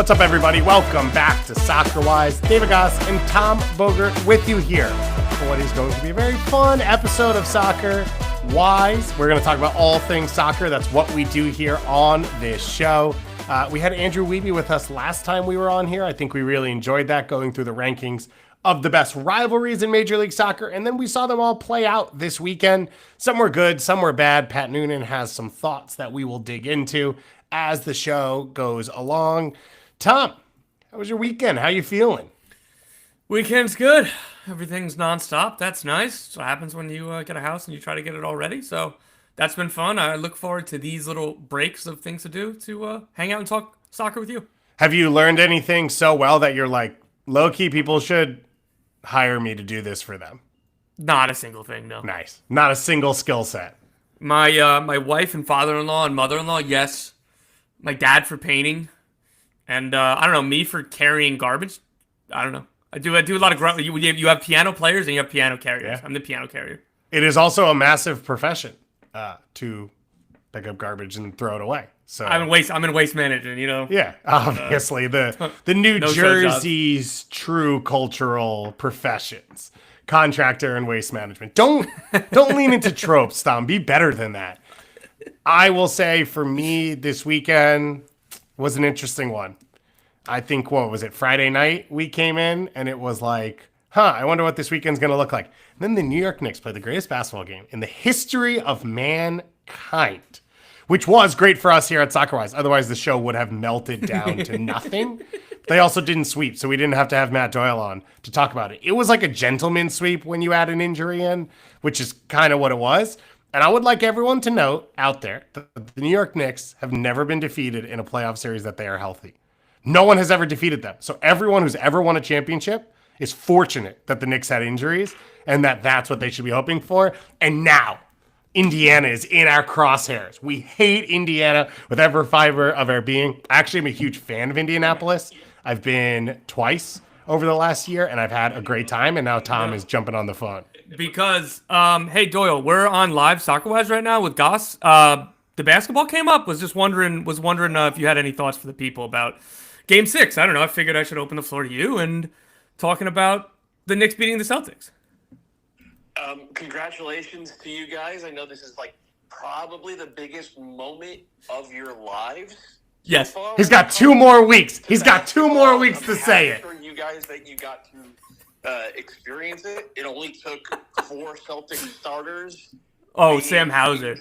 What's up, everybody? Welcome back to Soccer Wise. David Goss and Tom Bogert with you here for what is going to be a very fun episode of Soccer Wise. We're going to talk about all things soccer. That's what we do here on this show. We had Andrew Wiebe with us last time we were on here. I think we really enjoyed that, going through the rankings of the best rivalries in Major League Soccer, and then we saw them all play out this weekend. Some were good, some were bad. Pat Noonan has some thoughts that we will dig into as the show goes along. Tom, how was your weekend? How you feeling? Weekend's good. Everything's nonstop. That's nice. That's what happens when you get a house and you try to get it all ready. So that's been fun. I look forward to these little breaks of things to do to hang out and talk soccer with you. Have you learned anything so well that you're like, low-key, people should hire me to do this for them? Not a single thing, no. Nice. Not a single skill set. My wife and father-in-law and mother-in-law, yes. My dad for painting. And I don't know, me for carrying garbage. I don't know. I do a lot of grunt. You have piano players and you have piano carriers. Yeah. I'm the piano carrier. It is also a massive profession to pick up garbage and throw it away. So I'm in waste management, you know. Yeah, obviously the New Jersey's true cultural professions: contractor and waste management. Don't lean into tropes, Tom. Be better than that. I will say, for me, this weekend was an interesting one. I think, what was it, Friday night we came in and it was like, I wonder what this weekend's going to look like. And then the New York Knicks played the greatest basketball game in the history of mankind, which was great for us here at Soccer Wise. Otherwise, the show would have melted down to nothing. They also didn't sweep, so we didn't have to have Matt Doyle on to talk about it. It was like a gentleman's sweep when you add an injury in, which is kind of what it was. And I would like everyone to note out there that the New York Knicks have never been defeated in a playoff series that they are healthy. No one has ever defeated them. So everyone who's ever won a championship is fortunate that the Knicks had injuries and that's what they should be hoping for. And now Indiana is in our crosshairs. We hate Indiana with every fiber of our being. Actually, I'm a huge fan of Indianapolis. I've been twice over the last year, and I've had a great time. And now Tom is jumping on the phone. Because, hey, Doyle, we're on live Soccer-Wise right now with Goss. The basketball came up. Was wondering if you had any thoughts for the people about Game 6. I don't know. I figured I should open the floor to you and talking about the Knicks beating the Celtics. Congratulations to you guys. I know this is like probably the biggest moment of your lives. Yes. So He's got 2 more weeks. He's got 2 more weeks to say it. For you guys that you got to experience it. It only took 4 Celtic starters. Oh, Sam Hauser.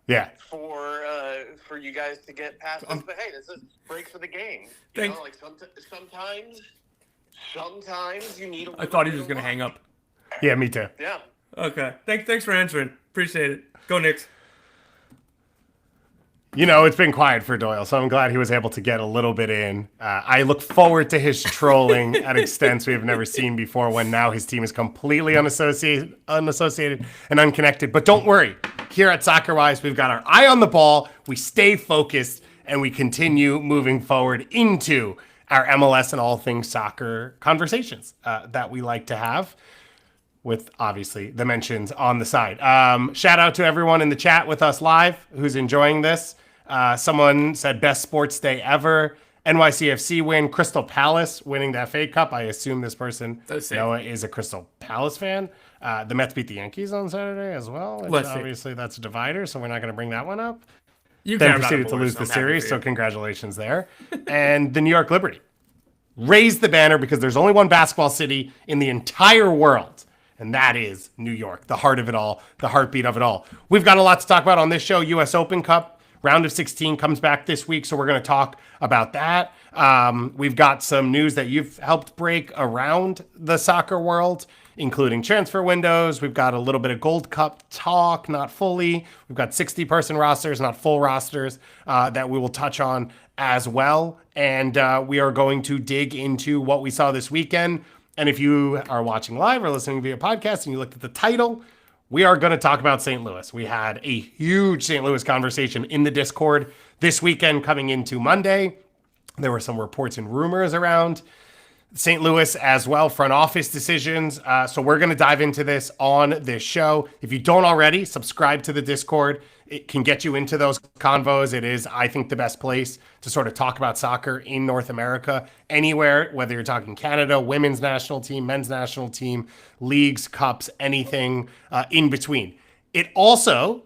Yeah. For you guys to get past this, but hey, this is breaks of the game. You know, like sometimes you need. I thought he was gonna hang up. Yeah, me too. Yeah. Okay. Thanks for answering. Appreciate it. Go Knicks. You know, it's been quiet for Doyle, so I'm glad he was able to get a little bit in. I look forward to his trolling at extents we have never seen before, when now his team is completely unassociated and unconnected. But don't worry. Here at Soccer Wise, we've got our eye on the ball. We stay focused, and we continue moving forward into our MLS and all things soccer conversations that we like to have, with obviously the mentions on the side. Shout out to everyone in the chat with us live who's enjoying this. Someone said best sports day ever. NYCFC win. Crystal Palace winning the FA Cup. I assume this person, Noah, is a Crystal Palace fan. The Mets beat the Yankees on Saturday as well. Obviously, that's a divider, so we're not going to bring that one up. Then proceeded to lose the series, so congratulations there. And the New York Liberty raised the banner because there's only one basketball city in the entire world, and that is New York, the heart of it all, the heartbeat of it all. We've got a lot to talk about on this show. US Open Cup, round of 16 comes back this week, so we're going to talk about that. We've got some news that you've helped break around the soccer world, including transfer windows. We've got a little bit of Gold Cup talk, not fully. We've got 60-person rosters, not full rosters, that we will touch on as well. And we are going to dig into what we saw this weekend. And if you are watching live or listening via podcast and you looked at the title, we are going to talk about St. Louis. We had a huge St. Louis conversation in the Discord this weekend coming into Monday. There were some reports and rumors around St. Louis as well, front office decisions. So we're going to dive into this on this show. If you don't already, subscribe to the Discord. It can get you into those convos. It is, I think, the best place to sort of talk about soccer in North America, anywhere, whether you're talking Canada, women's national team, men's national team, leagues, cups, anything in between. It also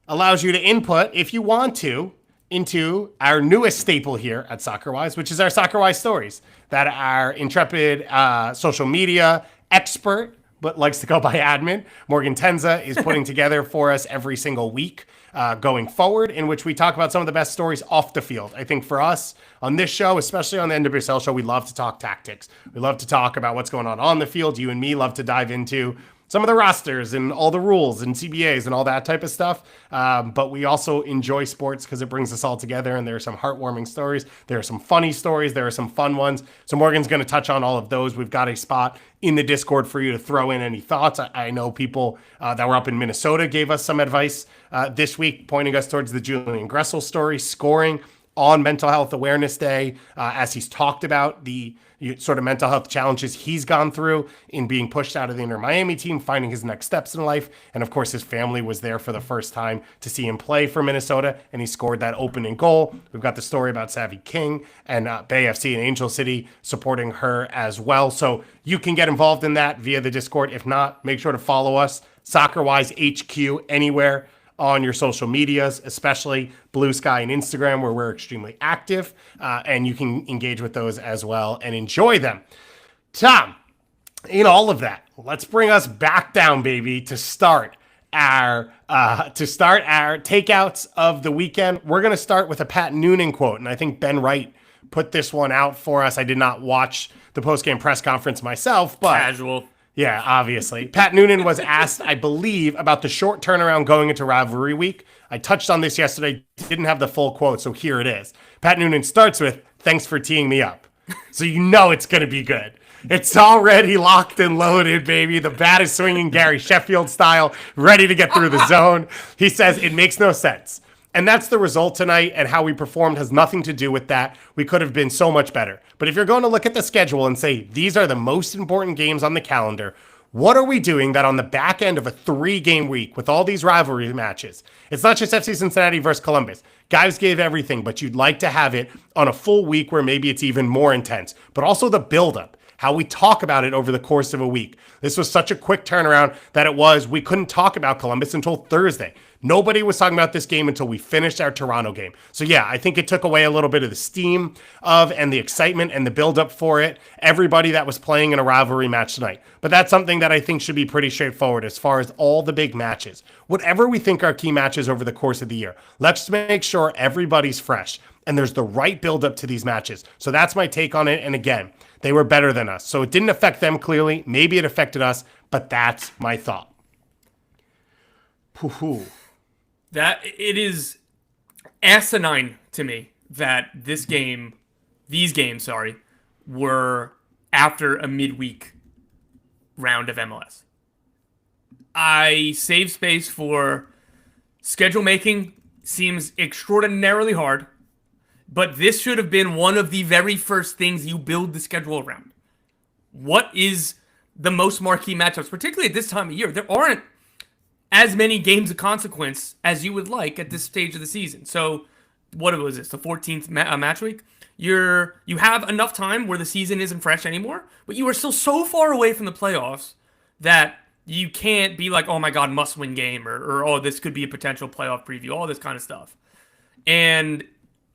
allows you to input, if you want to, into our newest staple here at SoccerWise, which is our SoccerWise stories that our intrepid social media expert, but likes to go by admin, Morgan Tenza, is putting together for us every single week going forward, in which we talk about some of the best stories off the field. I think for us on this show, especially on the NWSL show, we love to talk tactics. We love to talk about what's going on the field. You and me love to dive into some of the rosters and all the rules and CBAs and all that type of stuff. But we also enjoy sports because it brings us all together, and there are some heartwarming stories. There are some funny stories. There are some fun ones. So Morgan's going to touch on all of those. We've got a spot in the Discord for you to throw in any thoughts. I know people that were up in Minnesota gave us some advice this week, pointing us towards the Julian Gressel story, scoring on Mental Health Awareness Day, as he's talked about the sort of mental health challenges he's gone through in being pushed out of the Inter Miami team, finding his next steps in life. And of course, his family was there for the first time to see him play for Minnesota, and he scored that opening goal. We've got the story about Savvy King and Bay FC and Angel City supporting her as well. So you can get involved in that via the Discord. If not, make sure to follow us, SoccerWise HQ, anywhere on your social medias, especially Blue Sky and Instagram, where we're extremely active, and you can engage with those as well and enjoy them. Tom, in all of that, let's bring us back down, baby, to start our takeouts of the weekend. We're going to start with a Pat Noonan quote, and I think Ben Wright put this one out for us. I did not watch the post-game press conference myself, but Casual. yeah, obviously. Pat Noonan was asked, I believe, about the short turnaround going into Rivalry Week. I touched on this yesterday, didn't have the full quote, so here it is. Pat Noonan starts with, "Thanks for teeing me up." So you know it's going to be good. It's already locked and loaded, baby. The bat is swinging Gary Sheffield style, ready to get through the zone. He says, it makes no sense. And that's the result tonight, and how we performed has nothing to do with that. We could have been so much better. But if you're going to look at the schedule and say, these are the most important games on the calendar, what are we doing that on the back end of a 3-game week with all these rivalry matches? It's not just FC Cincinnati versus Columbus. Guys gave everything, but you'd like to have it on a full week where maybe it's even more intense. But also the buildup, how we talk about it over the course of a week. This was such a quick turnaround that we couldn't talk about Columbus until Thursday. Nobody was talking about this game until we finished our Toronto game. So yeah, I think it took away a little bit of the steam of and the excitement and the buildup for it. Everybody that was playing in a rivalry match tonight. But that's something that I think should be pretty straightforward as far as all the big matches. Whatever we think are key matches over the course of the year, let's make sure everybody's fresh and there's the right buildup to these matches. So that's my take on it. And again, they were better than us. So it didn't affect them clearly. Maybe it affected us, but that's my thought. Pooh. That it is asinine to me that these games, were after a midweek round of MLS. I save space for schedule making. Seems extraordinarily hard, but this should have been one of the very first things you build the schedule around. What is the most marquee matchups, particularly at this time of year? There aren't as many games of consequence as you would like at this stage of the season. So, what was this? The 14th match week? You have enough time where the season isn't fresh anymore, but you are still so far away from the playoffs that you can't be like, oh my God, must-win game, or oh, this could be a potential playoff preview, all this kind of stuff. And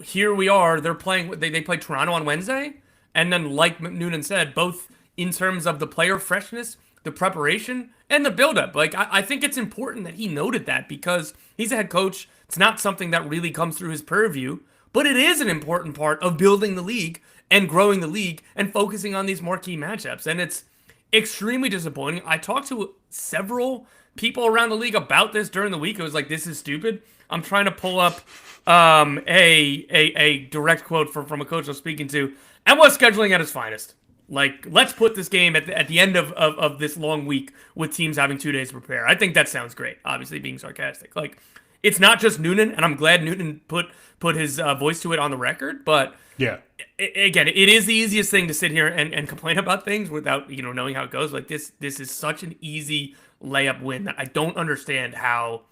here we are. They're playing. They played Toronto on Wednesday, and then, like Noonan said, both in terms of the player freshness, the preparation, and the buildup. Like, I think it's important that he noted that because he's a head coach. It's not something that really comes through his purview, but it is an important part of building the league and growing the league and focusing on these marquee matchups. And it's extremely disappointing. I talked to several people around the league about this during the week. It was like, this is stupid. I'm trying to pull up a direct quote from a coach I was speaking to. And was scheduling at its finest. Like, let's put this game at the end of this long week with teams having 2 days to prepare. I think that sounds great, obviously being sarcastic. Like, it's not just Noonan, and I'm glad Noonan put his voice to it on the record. But Yeah. Again, it is the easiest thing to sit here and complain about things without knowing how it goes. Like this is such an easy layup win that I don't understand how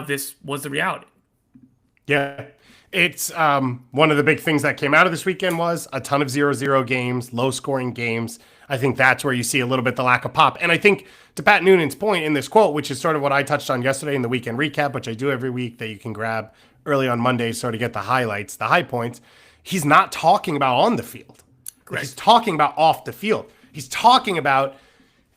this was the reality. Yeah. It's one of the big things that came out of this weekend was a ton of 0-0 games, low-scoring games. I think that's where you see a little bit the lack of pop. And I think to Pat Noonan's point in this quote, which is sort of what I touched on yesterday in the weekend recap, which I do every week that you can grab early on Mondays sort of get the highlights, the high points, he's not talking about on the field. Correct. He's talking about off the field. He's talking about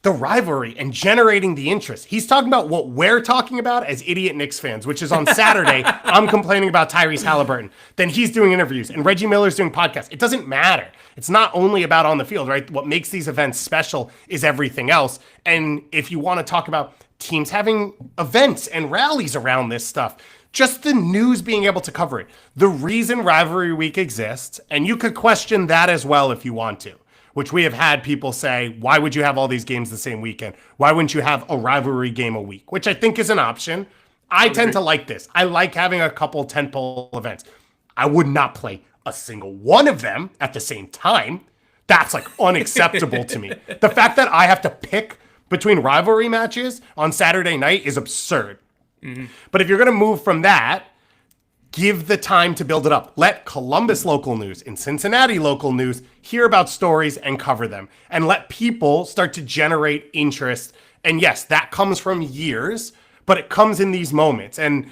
the rivalry and generating the interest. He's talking about what we're talking about as idiot Knicks fans, which is on Saturday, I'm complaining about Tyrese Halliburton. Then he's doing interviews and Reggie Miller's doing podcasts. It doesn't matter. It's not only about on the field, right? What makes these events special is everything else. And if you want to talk about teams having events and rallies around this stuff, just the news being able to cover it. The reason Rivalry Week exists, and you could question that as well if you want to, which we have had people say, why would you have all these games the same weekend? Why wouldn't you have a rivalry game a week? Which I think is an option. I tend to like this. I like having a couple tentpole events. I would not play a single one of them at the same time. That's like unacceptable to me. The fact that I have to pick between rivalry matches on Saturday night is absurd. Mm-hmm. But if you're going to move from that, give the time to build it up. Let Columbus local news and Cincinnati local news hear about stories and cover them. And let people start to generate interest. And yes, that comes from years, but it comes in these moments. And,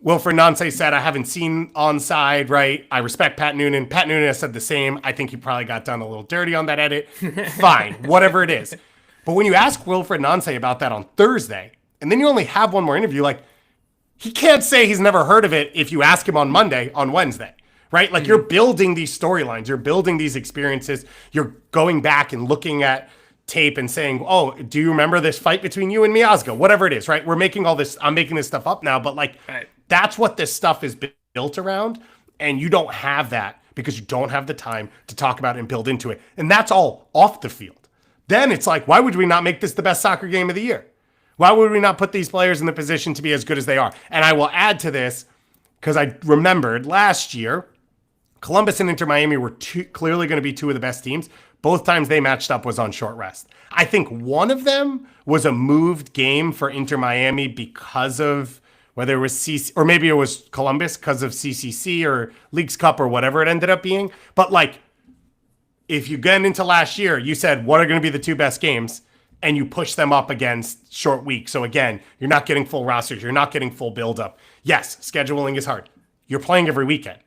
Wilfred Nancy said, I haven't seen onside, right? I respect Pat Noonan. Pat Noonan has said the same. I think he probably got done a little dirty on that edit. Fine, whatever it is. But when you ask Wilfred Nancy about that on Thursday, and then you only have one more interview, like, he can't say he's never heard of it if you ask him on Wednesday, right? Like, you're building these storylines, you're building these experiences, you're going back and looking at tape and saying, oh, do you remember this fight between you and Miazga? Whatever it is, right? We're making all this, I'm making this stuff up now, but like, right. That's what this stuff is built around, and you don't have that because you don't have the time to talk about it and build into it. And that's all off the field. Then it's like, why would we not make this the best soccer game of the year? Why would we not put these players in the position to be as good as they are? And I will add to this, because I remembered last year, Columbus and Inter Miami were clearly going to be two of the best teams. Both times they matched up was on short rest. I think one of them was a moved game for Inter Miami because of whether it was CC, or maybe it was Columbus because of CCC or Leagues Cup or whatever it ended up being. But like, if you get into last year, you said, what are going to be the two best games? And you push them up against short week. So again, you're not getting full rosters. You're not getting full buildup. Yes, scheduling is hard. You're playing every weekend.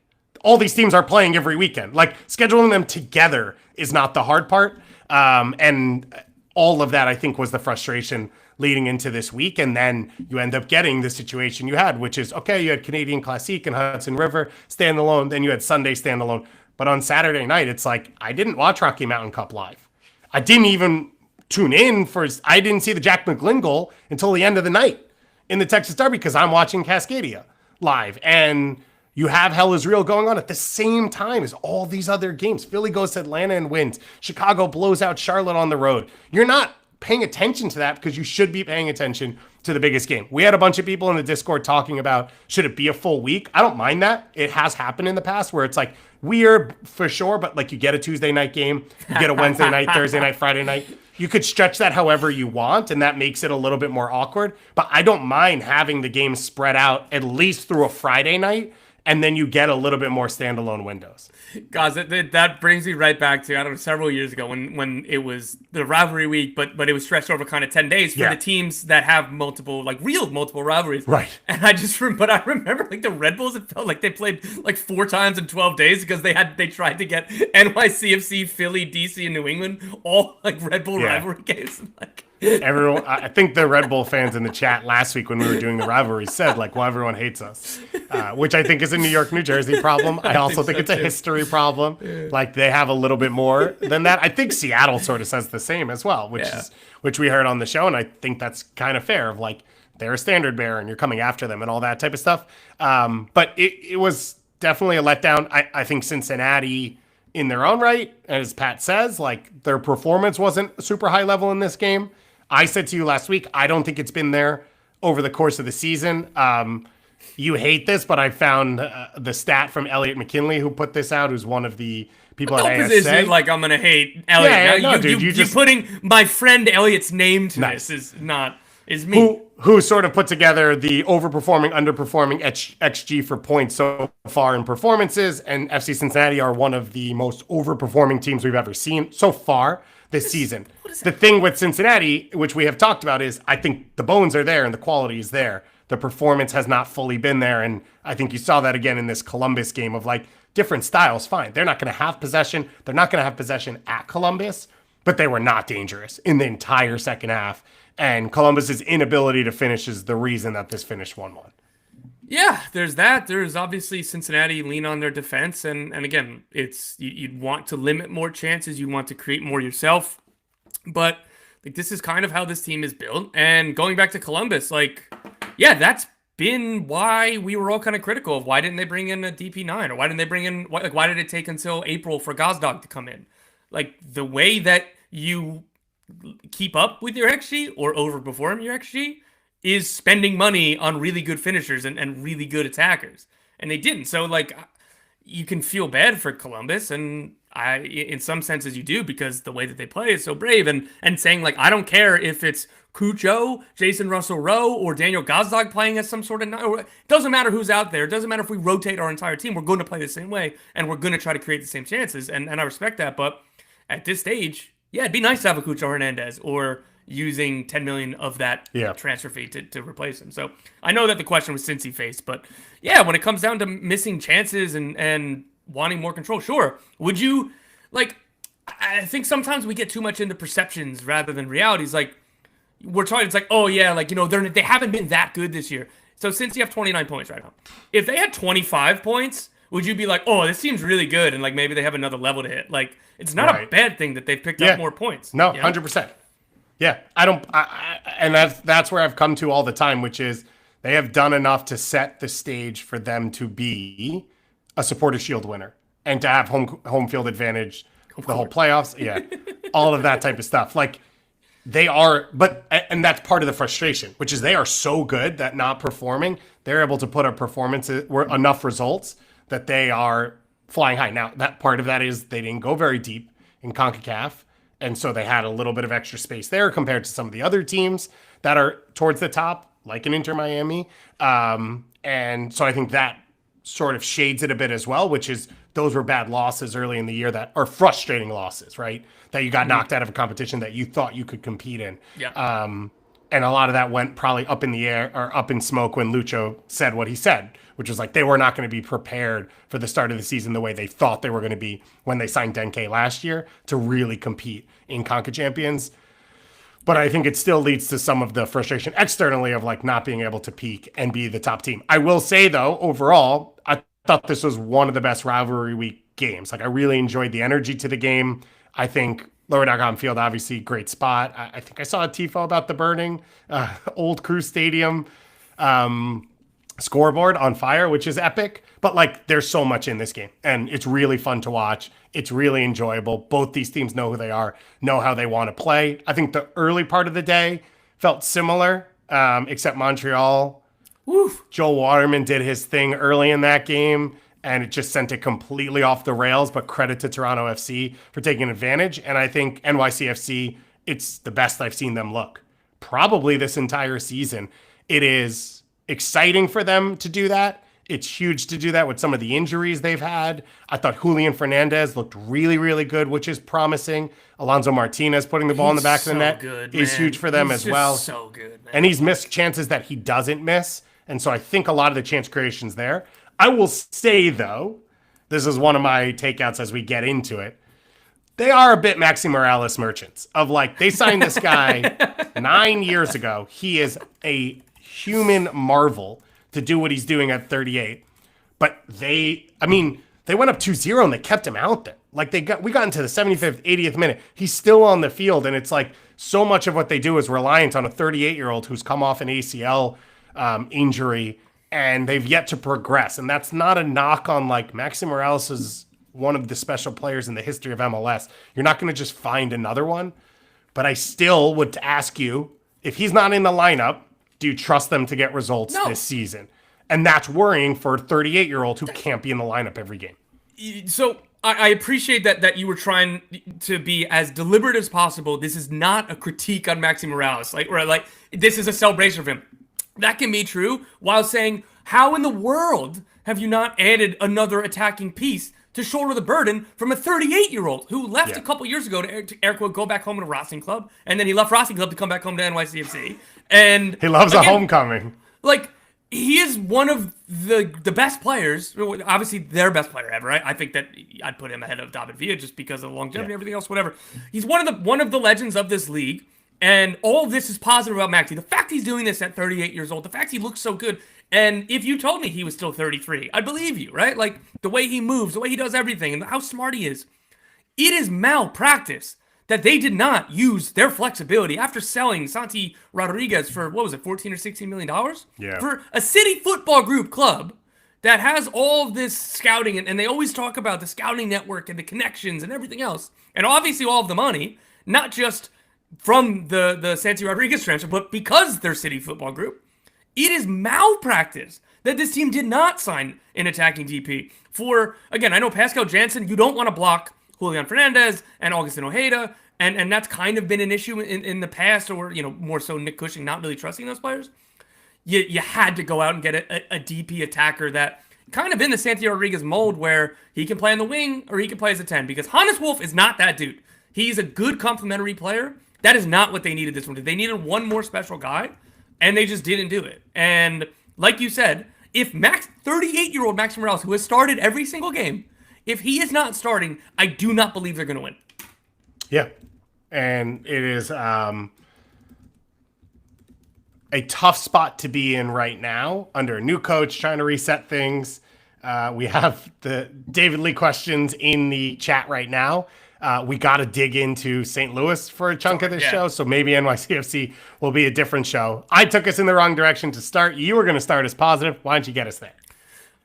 All these teams are playing every weekend. Like, scheduling them together is not the hard part. And all of that, I think, was the frustration leading into this week. And then you end up getting the situation you had, which is, okay, you had Canadian Classique and Hudson River standalone. Then you had Sunday standalone. But on Saturday night, it's like, I didn't watch Rocky Mountain Cup live. I didn't even tune in I didn't see the Jack McGlynn goal until the end of the night in the Texas Derby because I'm watching Cascadia live. And you have Hell is Real going on at the same time as all these other games. Philly goes to Atlanta and wins. Chicago blows out Charlotte on the road. You're not paying attention to that because you should be paying attention to the biggest game. We had a bunch of people in the Discord talking about, should it be a full week? I don't mind that. It has happened in the past where it's like weird for sure, but like you get a Tuesday night game, you get a Wednesday night, Thursday night, Friday night. You could stretch that however you want, and that makes it a little bit more awkward. But I don't mind having the game spread out at least through a Friday night, and then you get a little bit more standalone windows. Guys, that brings me right back to, I don't know, several years ago when it was the rivalry week, but it was stretched over kind of 10 days for the teams that have multiple rivalries. Right. And I remember like the Red Bulls, it felt like they played like 4 times in 12 days because they tried to get NYCFC, Philly, DC, and New England all like Red Bull rivalry games. Like, everyone, I think the Red Bull fans in the chat last week when we were doing the rivalry said, like, well, everyone hates us, which I think is a New York, New Jersey problem. I also think it's a history problem. Yeah. Like, they have a little bit more than that. I think Seattle sort of says the same as well, which we heard on the show, and I think that's kind of fair of, like, they're a standard bearer and you're coming after them and all that type of stuff. But it was definitely a letdown. I think Cincinnati, in their own right, as Pat says, like, their performance wasn't super high level in this game. I said to you last week, I don't think it's been there over the course of the season. you hate this, but I found the stat from Elliot McKinley who put this out, who's one of the people at ASA. Position, like I'm gonna hate Elliot. Yeah, now, no, dude, you just putting my friend Elliot's name to Nice. this is me. Who sort of put together the overperforming, underperforming XG for points so far in performances, and FC Cincinnati are one of the most overperforming teams we've ever seen so far this season. The thing with Cincinnati, which we have talked about, is I think the bones are there and the quality is there. The performance has not fully been there, and I think you saw that again in this Columbus game of like different styles. Fine, they're not going to have possession. They're not going to have possession at Columbus, but they were not dangerous in the entire second half. And Columbus's inability to finish is the reason that this finished 1-1. Yeah, there's that. There's obviously Cincinnati lean on their defense, and again, it's you'd want to limit more chances, you want to create more yourself, but like this is kind of how this team is built. And going back to Columbus, like, yeah, that's been why we were all kind of critical of why didn't they bring in a DP9, or why didn't they bring in why did it take until April for Gazdag to come in? Like the way that you keep up with your XG or overperform your XG is spending money on really good finishers and really good attackers. And they didn't. So, like, you can feel bad for Columbus, and in some senses you do, because the way that they play is so brave, and saying, like, I don't care if it's Cucho, Jason Russell-Rowe, or Daniel Gazdag playing as some sort of... It doesn't matter who's out there. It doesn't matter if we rotate our entire team. We're going to play the same way, and we're going to try to create the same chances, and I respect that. But at this stage, yeah, it'd be nice to have a Cucho Hernandez, or using 10 million of that transfer fee to replace him. So I know that the question was Cincy faced, but yeah, when it comes down to missing chances and wanting more control, sure. Would you, like, I think sometimes we get too much into perceptions rather than realities. Like, we're trying, it's like, oh yeah, like, you know, they haven't been that good this year. So since you have 29 points right now, if they had 25 points, would you be like, oh, this seems really good, and like maybe they have another level to hit? Like, it's not a bad thing that they've picked up more points. No, 100%. Yeah, and that's where I've come to all the time, which is they have done enough to set the stage for them to be a Supporter Shield winner and to have home field advantage, the whole playoffs, all of that type of stuff. Like, they are, and that's part of the frustration, which is they are so good that not performing, they're able to put up performances, enough results that they are flying high. Now, that part of that is they didn't go very deep in CONCACAF. And so they had a little bit of extra space there compared to some of the other teams that are towards the top, like an Inter Miami. And so I think that sort of shades it a bit as well, which is those were bad losses early in the year that are frustrating losses, right? That you got knocked out of a competition that you thought you could compete in. Yeah. And a lot of that went probably up in the air or up in smoke when Lucho said what he said, which was like they were not going to be prepared for the start of the season the way they thought they were going to be when they signed Denke last year to really compete in CONCACAF Champions. But I think it still leads to some of the frustration externally of like not being able to peak and be the top team. I will say though, overall, I thought this was one of the best rivalry week games. Like I really enjoyed the energy to the game. I think Lower Doggone Field, obviously, great spot. I think I saw a tifo about the burning Old Crew Stadium scoreboard on fire, which is epic. But, like, there's so much in this game. And it's really fun to watch. It's really enjoyable. Both these teams know who they are, know how they want to play. I think the early part of the day felt similar, except Montreal. Woof. Joel Waterman did his thing early in that game, and it just sent it completely off the rails, but credit to Toronto FC for taking advantage. And I think NYCFC, it's the best I've seen them look probably this entire season. It is exciting for them to do that. It's huge to do that with some of the injuries they've had. I thought Julian Fernandez looked really, really good, which is promising. Alonso Martinez putting the ball in the back of the net is huge for them as well. So good, man. And he's missed chances that he doesn't miss. And so I think a lot of the chance creation's there. I will say, though, this is one of my takeouts as we get into it. They are a bit Maxi Moralez merchants of like, they signed this guy 9 years ago. He is a human marvel to do what he's doing at 38. But they went up 2-0 and they kept him out there. Like we got into the 75th, 80th minute. He's still on the field. And it's like so much of what they do is reliant on a 38-year-old who's come off an ACL injury. And they've yet to progress. And that's not a knock on like Maxi Moralez is one of the special players in the history of MLS. You're not going to just find another one. But I still would ask you, if he's not in the lineup, do you trust them to get results this season? And that's worrying for a 38-year-old who can't be in the lineup every game. So I appreciate that you were trying to be as deliberate as possible. This is not a critique on Maxi Moralez. Like this is a celebration of him. That can be true while saying, how in the world have you not added another attacking piece to shoulder the burden from a 38-year-old who left a couple years ago to air quote go back home to Racing Club, and then he left Racing Club to come back home to NYCFC. And he loves a homecoming. Like, he is one of the best players, obviously their best player ever. I think that I'd put him ahead of David Villa just because of the longevity and everything else, whatever. He's one of the legends of this league, and all of this is positive about Maxi. The fact he's doing this at 38 years old, the fact he looks so good, and if you told me he was still 33, I'd believe you, right? Like, the way he moves, the way he does everything, and how smart he is. It is malpractice that they did not use their flexibility after selling Santi Rodriguez for, what was it, $14 or $16 million? Yeah. For a City Football Group club that has all of this scouting, and they always talk about the scouting network and the connections and everything else, and obviously all of the money, not just from the Santi Rodriguez transfer, but because they're City Football Group. It is malpractice that this team did not sign an attacking DP. For, again, I know Pascal Jansen, you don't want to block Julian Fernandez and Augustin Ojeda, and that's kind of been an issue in the past, or, more so Nick Cushing not really trusting those players. You had to go out and get a DP attacker that kind of in the Santi Rodriguez mold where he can play on the wing or he can play as a 10, because Hannes Wolf is not that dude. He's a good complementary player. That is not what they needed this one. They needed one more special guy, and they just didn't do it. And like you said, if 38-year-old Maxi Moralez, who has started every single game, if he is not starting, I do not believe they're going to win. Yeah. And it is a tough spot to be in right now under a new coach trying to reset things. We have the David Lee questions in the chat right now. We got to dig into St. Louis for a chunk of this show, so maybe NYCFC will be a different show. I took us in the wrong direction to start. You were going to start as positive. Why don't you get us there?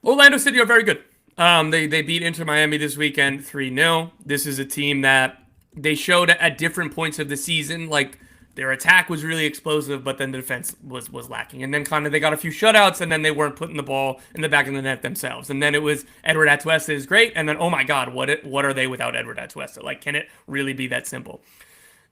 Orlando City are very good. They beat Inter Miami this weekend 3-0. This is a team that they showed at different points of the season, like their attack was really explosive, but then the defense was lacking. And then kind of they got a few shutouts, and then they weren't putting the ball in the back of the net themselves. And then it was Edward Atuesta is great, and then, oh my God, what are they without Edward Atuesta? Like, can it really be that simple?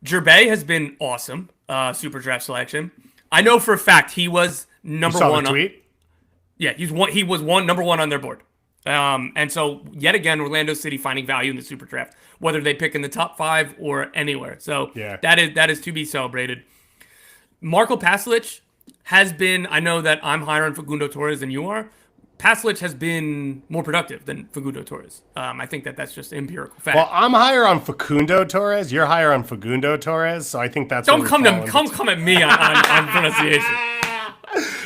Gerbe has been awesome, super draft selection. I know for a fact he was number one. You saw the tweet? He was number one on their board. And so, yet again, Orlando City finding value in the super draft, whether they pick in the top 5 or anywhere. So that is to be celebrated. Marco Pasalic has been, I know that I'm higher on Facundo Torres than you are. Pasalic has been more productive than Facundo Torres. I think that's just empirical fact. Well, I'm higher on Facundo Torres. You're higher on Facundo Torres. So I think that's Don't come at me on pronunciation.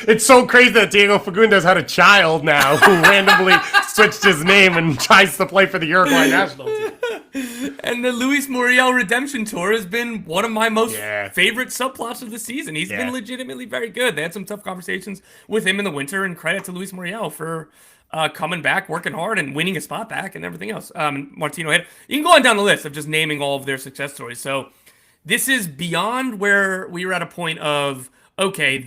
It's so crazy that Diego Fagundes had a child now who randomly switched his name and tries to play for the Uruguay national team. And the Luis Muriel redemption tour has been one of my most favorite subplots of the season. He's been legitimately very good. They had some tough conversations with him in the winter, and credit to Luis Muriel for coming back, working hard, and winning a spot back and everything else. Martino had, you can go on down the list of just naming all of their success stories. So this is beyond where we were at a point of, okay,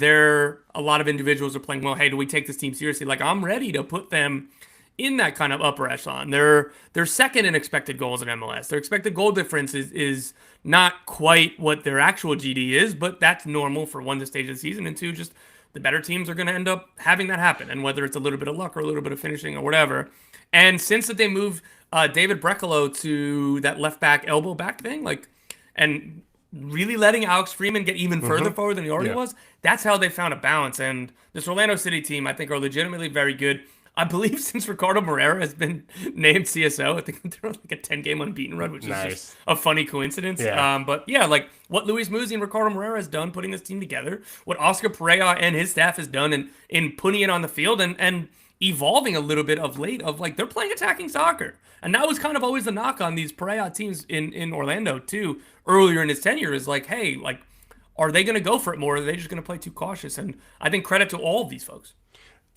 a lot of individuals are playing well. Hey, do we take this team seriously? Like, I'm ready to put them in that kind of upper echelon. They're second in expected goals in MLS. Their expected goal difference is not quite what their actual GD is, but that's normal for one, the stage of the season, and two, just the better teams are going to end up having that happen. And whether it's a little bit of luck or a little bit of finishing or whatever. And since that they moved David Brecalo to that left back, elbow back thing, and really letting Alex Freeman get even further forward than he already was, that's how they found a balance. And this Orlando City team, I think, are legitimately very good. I believe since Ricardo Moreira has been named CSO, I think they're on like a 10-game unbeaten run, which is just a funny coincidence. But yeah, like what Luis Muzzi and Ricardo Moreira has done putting this team together, what Oscar Pereira and his staff has done in putting it on the field and evolving a little bit of late of like they're playing attacking soccer. And that was kind of always the knock on these Pereira teams in Orlando too, earlier in his tenure, is like, hey, like, are they going to go for it more? Or are they just going to play too cautious? And I think credit to all of these folks.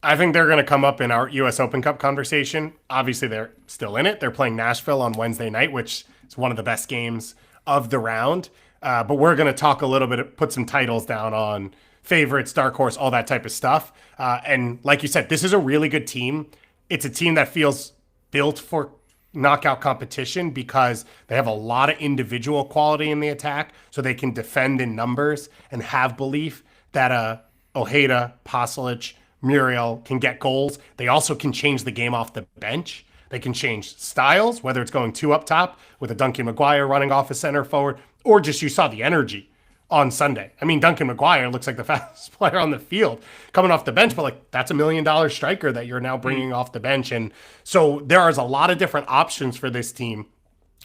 I think they're going to come up in our U.S. Open Cup conversation. Obviously, they're still in it. They're playing Nashville on Wednesday night, which is one of the best games of the round. But we're going to talk a little bit, put some titles down on favorites, dark horse, all that type of stuff. And like you said, this is a really good team. It's a team that feels built for knockout competition because they have a lot of individual quality in the attack, so they can defend in numbers and have belief that Ojeda, Pasalic, Muriel can get goals. They also can change the game off the bench. They can change styles, whether it's going 2 up top with a Duncan McGuire running off a center forward, or just you saw the energy on Sunday. I mean, Duncan McGuire looks like the fastest player on the field coming off the bench, but like that's $1 million striker that you're now bringing off the bench. And so there is a lot of different options for this team.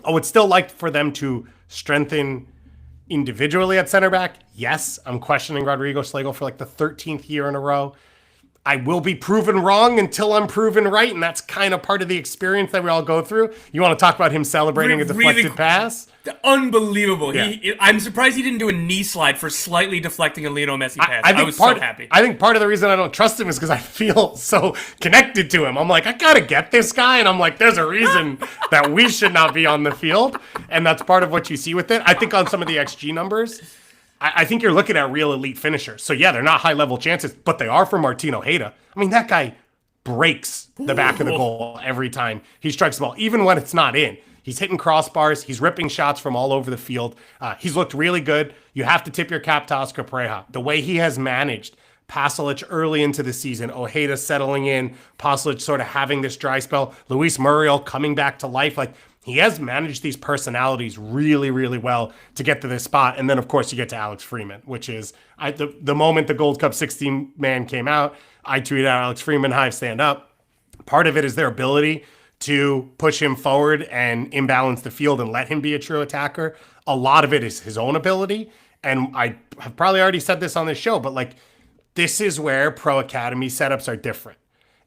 I would still like for them to strengthen individually at center back. Yes, I'm questioning Rodrigo Schlegel for like the 13th year in a row. I will be proven wrong until I'm proven right, and that's kind of part of the experience that we all go through. You want to talk about him celebrating a deflected pass? Unbelievable. Yeah. I'm surprised he didn't do a knee slide for slightly deflecting a Lionel Messi pass. I was so happy. I think part of the reason I don't trust him is because I feel so connected to him. I'm like, I got to get this guy, and I'm like, there's a reason that we should not be on the field, and that's part of what you see with it. I think on some of the XG numbers, I think you're looking at real elite finishers. So, yeah, they're not high-level chances, but they are for Martin Ojeda. I mean, that guy breaks the back of the goal every time he strikes the ball, even when it's not in. He's hitting crossbars. He's ripping shots from all over the field. He's looked really good. You have to tip your cap to Oscar Pareja. The way he has managed Pasalic early into the season, Ojeda settling in, Pasalic sort of having this dry spell, Luis Muriel coming back to life. Like, he has managed these personalities really, really well to get to this spot. And then, of course, you get to Alex Freeman, which is the moment the Gold Cup 16 man came out, I tweeted out Alex Freeman, Hive, stand up. Part of it is their ability to push him forward and imbalance the field and let him be a true attacker. A lot of it is his own ability. And I have probably already said this on this show, but like, this is where pro academy setups are different.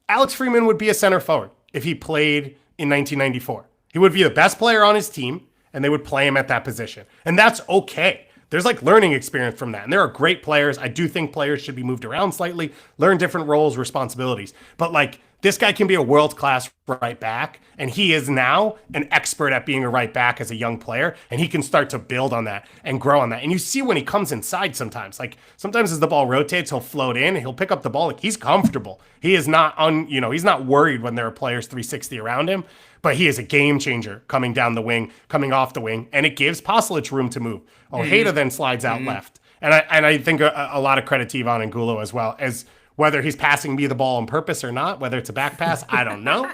Alex Freeman would be a center forward if he played in 1994. He would be the best player on his team, and they would play him at that position. And that's okay. There's like learning experience from that. And there are great players. I do think players should be moved around slightly, learn different roles, responsibilities. But like, this guy can be a world-class right back, and he is now an expert at being a right back as a young player, and he can start to build on that and grow on that. And you see when he comes inside sometimes, like sometimes as the ball rotates, he'll float in, he'll pick up the ball. Like, he's comfortable. He is not he's not worried when there are players 360 around him, but he is a game changer coming down the wing, coming off the wing, and it gives Pasalic room to move. Ojeda then slides out left. And I think a lot of credit to Ivan Angulo as well, as whether he's passing me the ball on purpose or not, whether it's a back pass, I don't know.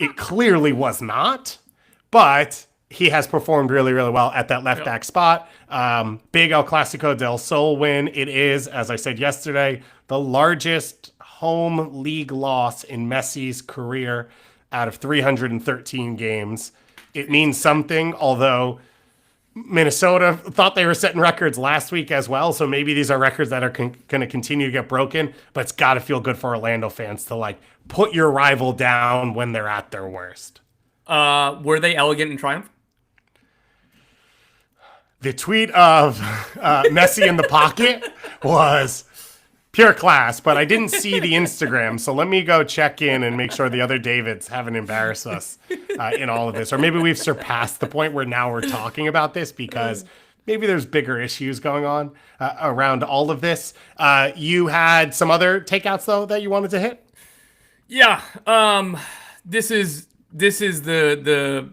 It clearly was not, but he has performed really, really well at that left back spot. Big El Clasico del Sol win. It is, as I said yesterday, the largest home league loss in Messi's career out of 313 games. It means something, although Minnesota thought they were setting records last week as well, so maybe these are records that are going to continue to get broken, but it's got to feel good for Orlando fans to like put your rival down when they're at their worst. Were they elegant in triumph? The tweet of Messi in the pocket was pure class, but I didn't see the Instagram, so let me go check in and make sure the other Davids haven't embarrassed us in all of this. Or maybe we've surpassed the point where now we're talking about this because maybe there's bigger issues going on around all of this. You had some other takeouts, though, that you wanted to hit? Yeah. This is the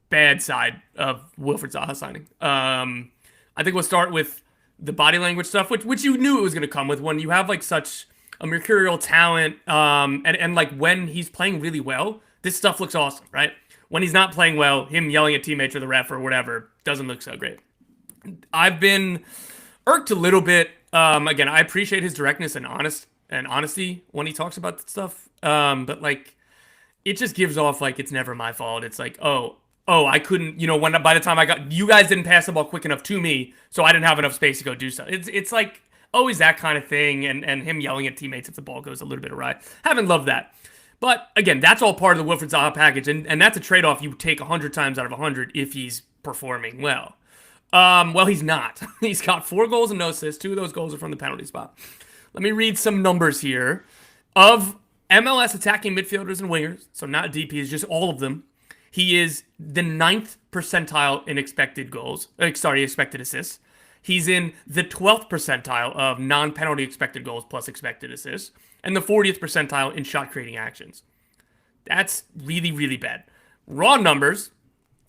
bad side of Wilfried Zaha signing. I think we'll start with the body language stuff, which you knew it was going to come with when you have like such a mercurial talent, and like when he's playing really well, this stuff looks awesome, right? When he's not playing well, him yelling at teammates or the ref or whatever doesn't look so great. I've been irked a little bit. Again, I appreciate his directness and honesty when he talks about that stuff. But like, it just gives off like it's never my fault. It's like, oh, I couldn't, by the time you guys didn't pass the ball quick enough to me, so I didn't have enough space to go do so. It's like always that kind of thing, and him yelling at teammates if the ball goes a little bit awry. Haven't loved that. But again, that's all part of the Wilfried Zaha package, and that's a trade-off you take 100 times out of 100 if he's performing well. Well, he's not. He's got 4 goals and no assists. 2 of those goals are from the penalty spot. Let me read some numbers here. Of MLS attacking midfielders and wingers, so not DPs, just all of them, he is the 9th percentile in expected assists. He's in the 12th percentile of non-penalty expected goals plus expected assists, and the 40th percentile in shot creating actions. That's really, really bad. Raw numbers,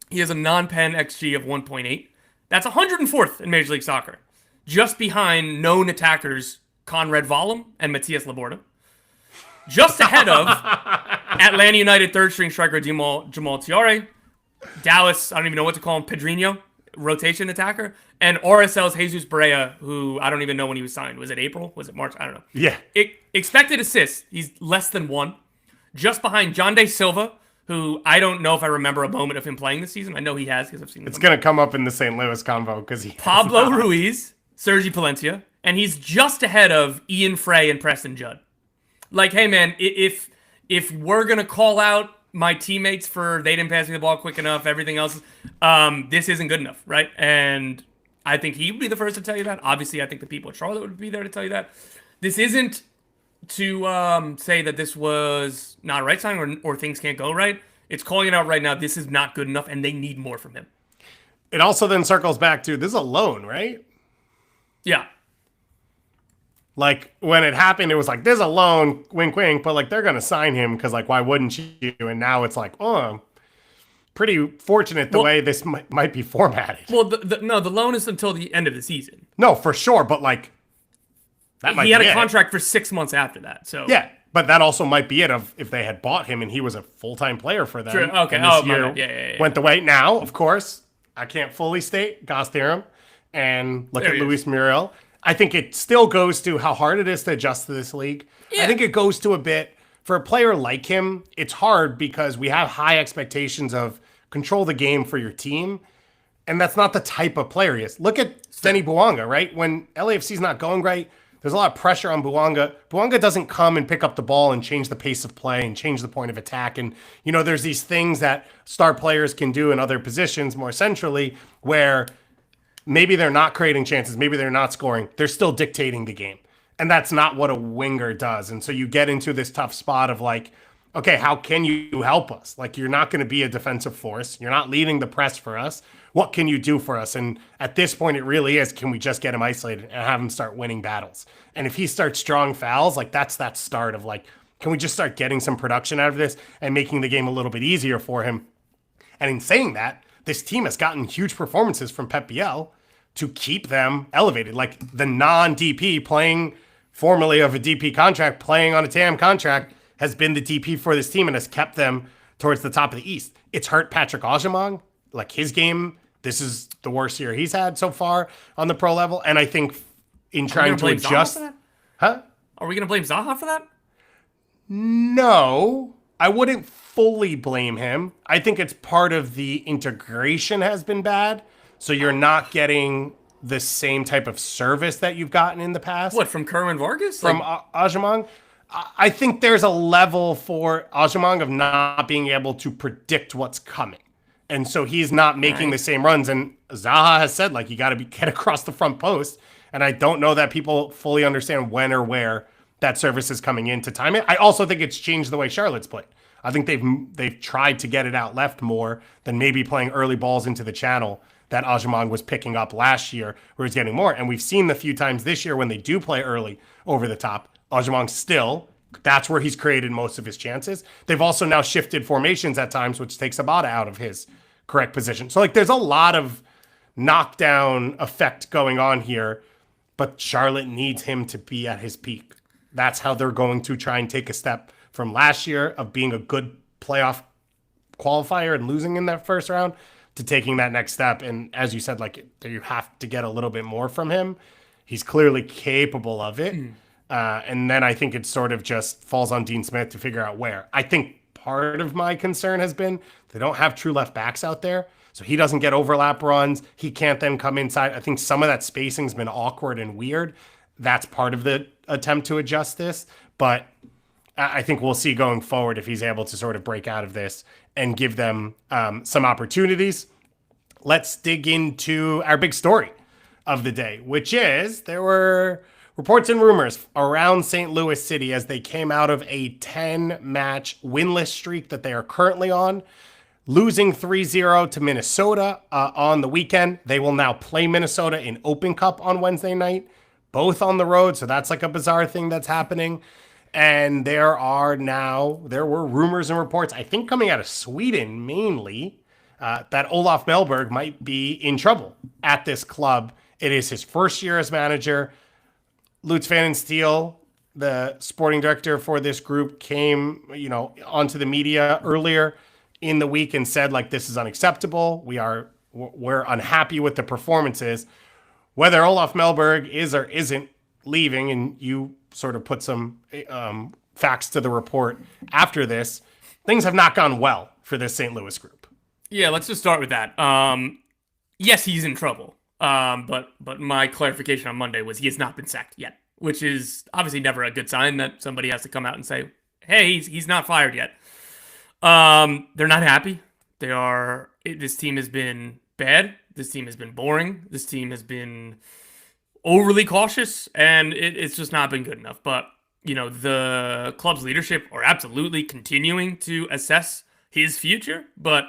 he has a non-pen XG of 1.8. That's 104th in Major League Soccer, just behind known attackers Conrad Vollum and Matias Laborda. Just ahead of Atlanta United third-string striker Jamal Tiare, Dallas, I don't even know what to call him, Pedrinho, rotation attacker, and RSL's Jesus Barea, who I don't even know when he was signed. Was it April? Was it March? I don't know. Yeah. Expected assists, he's less than 1. Just behind John De Silva, who I don't know if I remember a moment of him playing this season. I know he has because I've seen him. It's going to come up in the St. Louis convo because he Pablo Ruiz, Sergi Palencia, and he's just ahead of Ian Frey and Preston Judd. Like, hey man, if we're going to call out my teammates for they didn't pass me the ball quick enough, everything else, this isn't good enough, right? And I think he would be the first to tell you that. Obviously, I think the people at Charlotte would be there to tell you that. This isn't to say that this was not a right sign or things can't go right. It's calling it out right now. This is not good enough, and they need more from him. It also then circles back to, this is a loan, right? Yeah. Like, when it happened, it was like, there's a loan, wink, wink, but, like, they're going to sign him because, like, why wouldn't you? And now it's like, oh, pretty fortunate the way this might be formatted. Well, the loan is until the end of the season. No, for sure, but, like, that might be he had a it. contract for 6 months after that, so... Yeah, but that also might be it of if they had bought him and he was a full-time player for them. True. Okay. And this year went the way. Now, of course, I can't fully state Goss theorem and look at Luis Muriel. I think it still goes to how hard it is to adjust to this league. Yeah. I think it goes to a bit, for a player like him, it's hard because we have high expectations of control the game for your team, and that's not the type of player he is. Look at Denny Bouanga, right? When LAFC's not going right, there's a lot of pressure on Bouanga. Bouanga doesn't come and pick up the ball and change the pace of play and change the point of attack. And, you know, there's these things that star players can do in other positions more centrally where maybe they're not creating chances, maybe they're not scoring. They're still dictating the game. And that's not what a winger does. And so you get into this tough spot of like, okay, how can you help us? Like, you're not going to be a defensive force. You're not leading the press for us. What can you do for us? And at this point, it really is, can we just get him isolated and have him start winning battles? And if he starts drawing fouls, like that's that start of like, can we just start getting some production out of this and making the game a little bit easier for him? And in saying that, this team has gotten huge performances from Pep Biel to keep them elevated. Like the non-DP playing formerly of a DP contract, playing on a TAM contract, has been the DP for this team and has kept them towards the top of the East. It's hurt Patrick Aubameyang, like his game. This is the worst year he's had so far on the pro level. And I think in trying to adjust... Huh? Are we going to blame Zaha for that? No, I wouldn't fully blame him. I think it's part of the integration has been bad. So you're not getting the same type of service that you've gotten in the past. What, from Kerwin Vargas? From Aubameyang? I think there's a level for Aubameyang of not being able to predict what's coming. And so he's not making the same runs. And Zaha has said, like, you got to get across the front post. And I don't know that people fully understand when or where that service is coming in to time it. I also think it's changed the way Charlotte's played. I think they've tried to get it out left more than maybe playing early balls into the channel that Aubameyang was picking up last year, where he's getting more. And we've seen the few times this year when they do play early over the top, Aubameyang still, that's where he's created most of his chances. They've also now shifted formations at times, which takes Abada out of his correct position. So, like, there's a lot of knockdown effect going on here, but Charlotte needs him to be at his peak. That's how they're going to try and take a step from last year of being a good playoff qualifier and losing in that first round to taking that next step. And as you said, like, you have to get a little bit more from him. He's clearly capable of it. And then I think it sort of just falls on Dean Smith to figure out where. I think part of my concern has been they don't have true left backs out there. So he doesn't get overlap runs. He can't then come inside. I think some of that spacing's been awkward and weird. That's part of the attempt to adjust this. But I think we'll see going forward if he's able to sort of break out of this and give them some opportunities. Let's dig into our big story of the day, which is there were reports and rumors around St. Louis City as they came out of a 10-match winless streak that they are currently on. losing 3-0 to Minnesota on the weekend. They will now play Minnesota in Open Cup on Wednesday night, both on the road. So that's like a bizarre thing that's happening. And there were rumors and reports, I think coming out of Sweden mainly, that Olof Mellberg might be in trouble at this club. It is his first year as manager. Lutz Van den Steel, the sporting director for this group, came, onto the media earlier in the week and said, like, this is unacceptable. We're unhappy with the performances. Whether Olof Mellberg is or isn't leaving, and you sort of put some facts to the report after this, things have not gone well for this St. Louis group. Yeah, let's just start with that. Yes, he's in trouble. But my clarification on Monday was he has not been sacked yet, which is obviously never a good sign that somebody has to come out and say, hey, he's not fired yet. They're not happy. This team has been bad. This team has been boring. This team has been overly cautious, and it's just not been good enough. But, the club's leadership are absolutely continuing to assess his future, but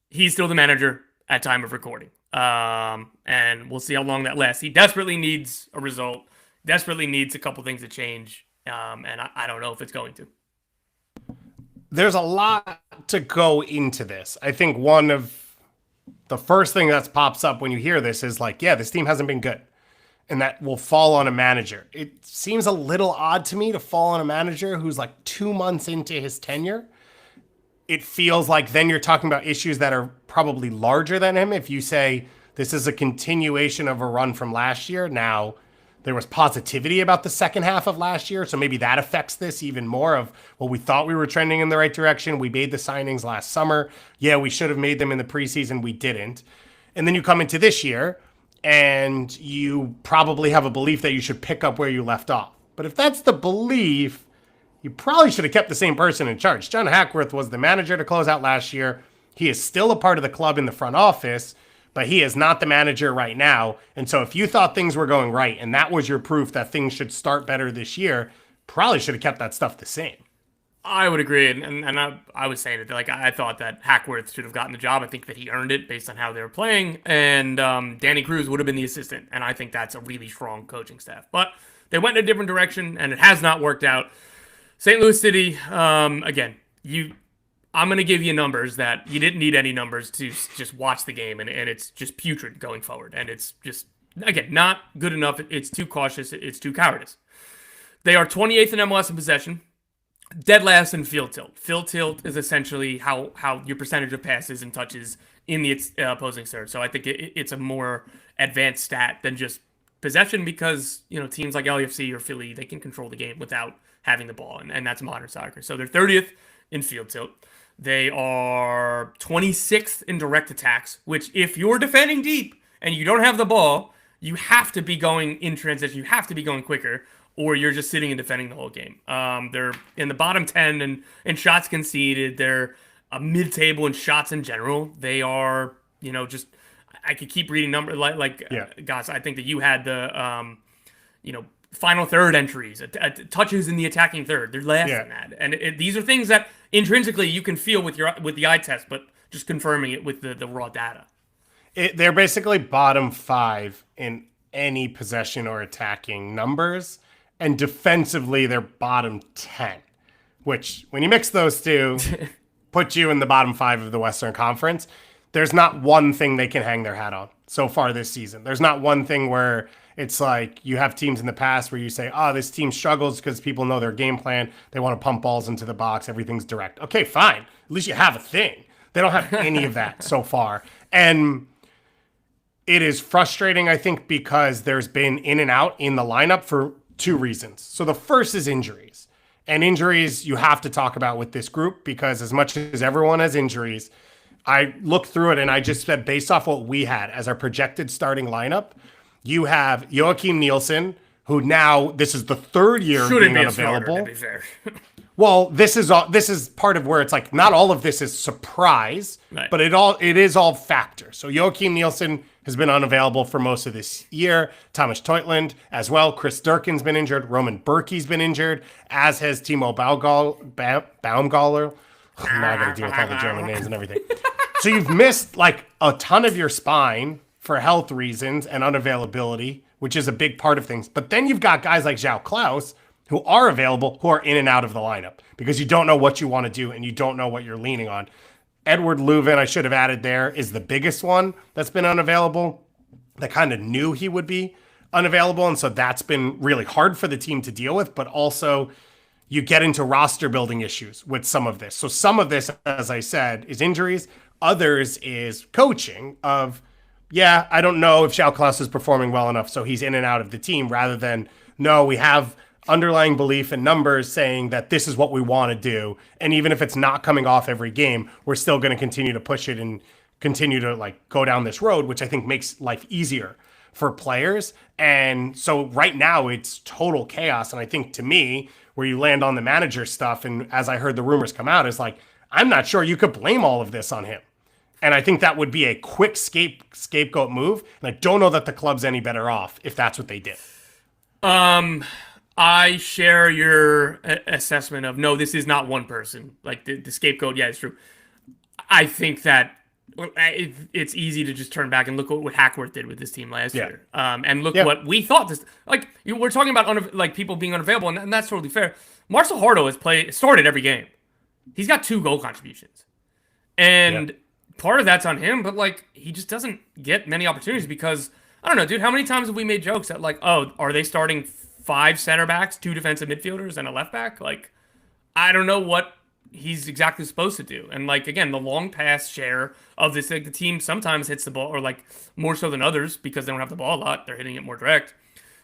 he's still the manager at time of recording. And we'll see how long that lasts. He desperately needs a result, desperately needs a couple things to change. And I don't know if it's going to. There's a lot to go into this. I think one of the first thing that pops up when you hear this is like, yeah, this team hasn't been good. And that will fall on a manager. It seems a little odd to me to fall on a manager who's like 2 months into his tenure. It feels like then you're talking about issues that are probably larger than him. If you say this is a continuation of a run from last year, now there was positivity about the second half of last year. So maybe that affects this even more of, well, we thought we were trending in the right direction. We made the signings last summer. Yeah, we should have made them in the preseason. We didn't. And then you come into this year and you probably have a belief that you should pick up where you left off. But if that's the belief, you probably should have kept the same person in charge. John Hackworth was the manager to close out last year. He is still a part of the club in the front office, but he is not the manager right now. And so if you thought things were going right and that was your proof that things should start better this year, probably should have kept that stuff the same. I would agree. And I was saying it, like, I thought that Hackworth should have gotten the job. I think that he earned it based on how they were playing. And Danny Cruz would have been the assistant. And I think that's a really strong coaching staff. But they went in a different direction and it has not worked out. St. Louis City, again, I'm going to give you numbers that you didn't need any numbers to just watch the game, and it's just putrid going forward. And it's just, again, not good enough. It's too cautious. It's too cowardice. They are 28th in MLS in possession, dead last in field tilt. Field tilt is essentially how your percentage of passes and touches in the opposing third. So I think it's a more advanced stat than just possession because, teams like LAFC or Philly, they can control the game without having the ball, and that's modern soccer. So they're 30th in field tilt. They are 26th in direct attacks, which if you're defending deep and you don't have the ball, you have to be going in transition. You have to be going quicker, or you're just sitting and defending the whole game. They're in the bottom 10 in shots conceded. They're a mid-table in shots in general. They are, just I could keep reading numbers guys. I think that you had the, final third entries, touches in the attacking third. They're last in that, and these are things that intrinsically you can feel with the eye test, but just confirming it with the raw data. They're basically bottom 5 in any possession or attacking numbers, and defensively they're bottom 10, which when you mix those two, put you in the bottom 5 of the Western Conference. There's not one thing they can hang their hat on so far this season. There's not one thing where it's like you have teams in the past where you say, this team struggles because people know their game plan. They want to pump balls into the box. Everything's direct. Okay, fine. At least you have a thing. They don't have any of that so far. And it is frustrating, I think, because there's been in and out in the lineup for 2 reasons. So the first is injuries. And injuries you have to talk about with this group because as much as everyone has injuries, I looked through it and I just said based off what we had as our projected starting lineup, you have Joachim Nielsen, who now this is the 3rd year being unavailable. To be fair. Well, this is part of where it's like not all of this is surprise, right, but it is all factors. So Joachim Nielsen has been unavailable for most of this year. Thomas Teutland as well. Chris Durkin's been injured. Roman Berkey's been injured, as has Timo Baumgartler. Now I got to deal with all the German names and everything. So you've missed like a ton of your spine for health reasons and unavailability, which is a big part of things. But then you've got guys like João Klaus who are available, who are in and out of the lineup because you don't know what you want to do and you don't know what you're leaning on. Edward Leuven, I should have added there, is the biggest one that's been unavailable. That kind of knew he would be unavailable. And so that's been really hard for the team to deal with. But also you get into roster building issues with some of this. So some of this, as I said, is injuries. Others is coaching of, yeah, I don't know if João Klaus is performing well enough, so he's in and out of the team, rather than, no, we have underlying belief in numbers saying that this is what we want to do. And even if it's not coming off every game, we're still going to continue to push it and continue to like go down this road, which I think makes life easier for players. And so right now it's total chaos. And I think to me, where you land on the manager stuff, and as I heard the rumors come out, is like, I'm not sure you could blame all of this on him. And I think that would be a quick scapegoat move. And I don't know that the club's any better off if that's what they did. I share your assessment of, no, this is not one person. Like the scapegoat, yeah, it's true. I think that it's easy to just turn back and look at what Hackworth did with this team last year. And look what we thought this, like we're talking about like people being unavailable, and that's totally fair. Marcel Hardo has started every game. He's got 2 goal contributions. And part of that's on him, but like he just doesn't get many opportunities because, I don't know, dude, how many times have we made jokes that like, oh, are they starting 5 center backs, 2 defensive midfielders, and a left back? Like, I don't know what he's exactly supposed to do. And like, again, the long pass share of this, like the team sometimes hits the ball, or like more so than others because they don't have the ball a lot. They're hitting it more direct.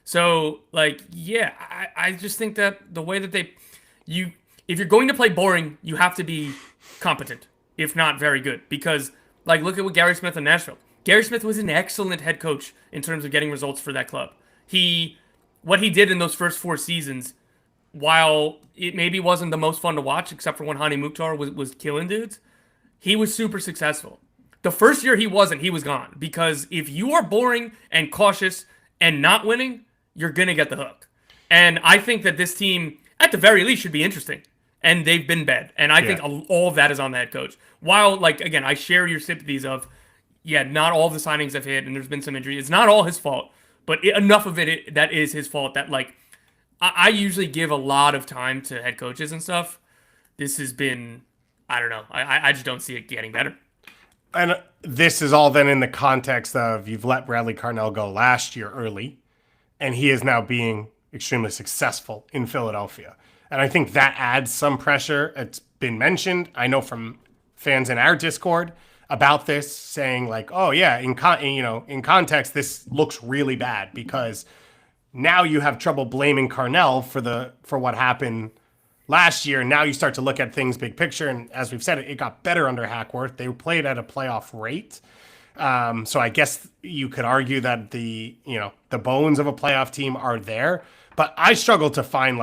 So like, yeah, I just think that the way that if you're going to play boring, you have to be competent, if not very good. Because like, look at what Gary Smith in Nashville. Gary Smith was an excellent head coach in terms of getting results for that club. What he did in those first 4 seasons, while it maybe wasn't the most fun to watch, except for when Hani Mukhtar was killing dudes, he was super successful. The first year he wasn't, he was gone. Because if you are boring and cautious and not winning, you're going to get the hook. And I think that this team, at the very least, should be interesting. And they've been bad. And I think all of that is on the head coach. While, like, again, I share your sympathies of, not all of the signings have hit, and there's been some injury. It's not all his fault. But enough of it that is his fault that, like, I usually give a lot of time to head coaches and stuff. This has been, I don't know. I just don't see it getting better. And this is all then in the context of you've let Bradley Carnell go last year early, and he is now being extremely successful in Philadelphia. And I think that adds some pressure. It's been mentioned, I know, from fans in our Discord about this, saying like, oh yeah, in context, this looks really bad because now you have trouble blaming Carnell for what happened last year. Now you start to look at things big picture. And as we've said, it got better under Hackworth. They played at a playoff rate. So I guess you could argue that the bones of a playoff team are there, but I struggle to find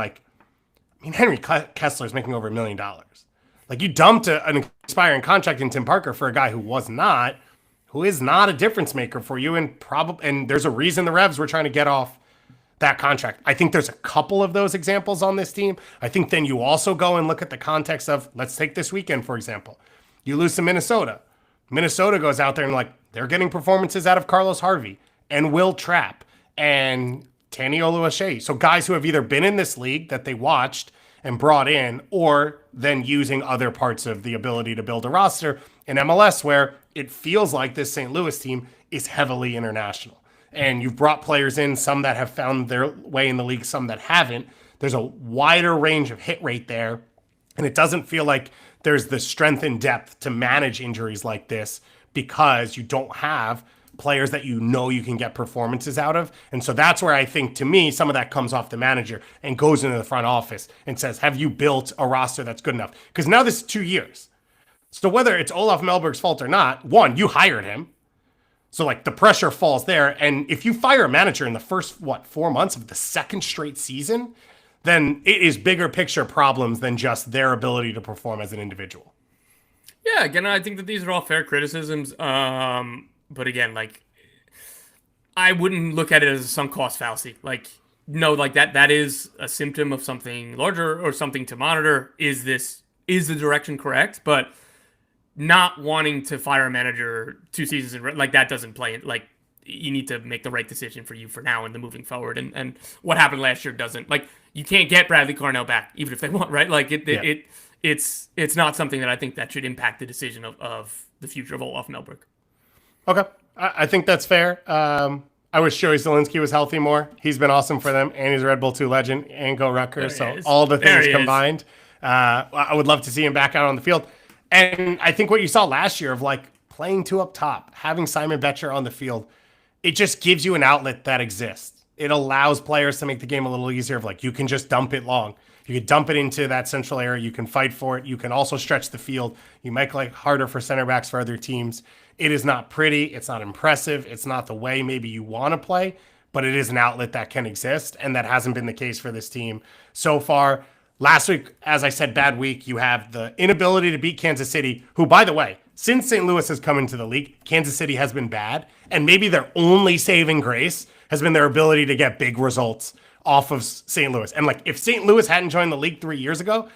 Henry Kessler is making over $1 million. Like, you dumped an expiring contract in Tim Parker for a guy who is not a difference maker for you, and there's a reason the Revs were trying to get off that contract. I think there's a couple of those examples on this team. I think then you also go and look at the context of, let's take this weekend, for example. You lose to Minnesota. Minnesota goes out there and they're getting performances out of Carlos Harvey and Will Trapp and Tani Oluwaseyi. So guys who have either been in this league that they watched and brought in, or then using other parts of the ability to build a roster in MLS, where it feels like this St. Louis team is heavily international. And you've brought players in, some that have found their way in the league, some that haven't. There's a wider range of hit rate there. And it doesn't feel like there's the strength and depth to manage injuries like this because you don't have players that you can get performances out of. And so that's where I think, to me, some of that comes off the manager and goes into the front office and says, have you built a roster that's good enough? Because now this is 2 years. So whether it's Olaf Melberg's fault or not, one, you hired him. So the pressure falls there. And if you fire a manager in the first, 4 months of the second straight season, then it is bigger picture problems than just their ability to perform as an individual. Yeah, again, I think that these are all fair criticisms. But again, I wouldn't look at it as a sunk cost fallacy. That is a symptom of something larger or something to monitor. Is this is the direction correct, but not wanting to fire a manager 2 seasons in like that doesn't play it. Like you need to make the right decision for you for now and the moving forward. And what happened last year doesn't, like, you can't get Bradley Cornell back even if they want, right? Like it's not something that I think that should impact the decision of the future of Olaf Melberg. Okay, I think that's fair. I wish Joey Zielinski was healthy more. He's been awesome for them, and he's a Red Bull 2 legend, and Go Rutgers. So all the things combined, I would love to see him back out on the field. And I think what you saw last year of like playing 2 up top, having Simon Betcher on the field, it just gives you an outlet that exists. It allows players to make the game a little easier of like, you can just dump it long. You can dump it into that central area. You can fight for it. You can also stretch the field. You make life harder for center backs for other teams. It is not pretty. It's not impressive. It's not the way maybe you want to play, but it is an outlet that can exist, and that hasn't been the case for this team so far. Last week, as I said, bad week. You have the inability to beat Kansas City, who, by the way, since St. Louis has come into the league, Kansas City has been bad, and maybe their only saving grace has been their ability to get big results off of St. Louis. And like, if St. Louis hadn't joined the league 3 years ago,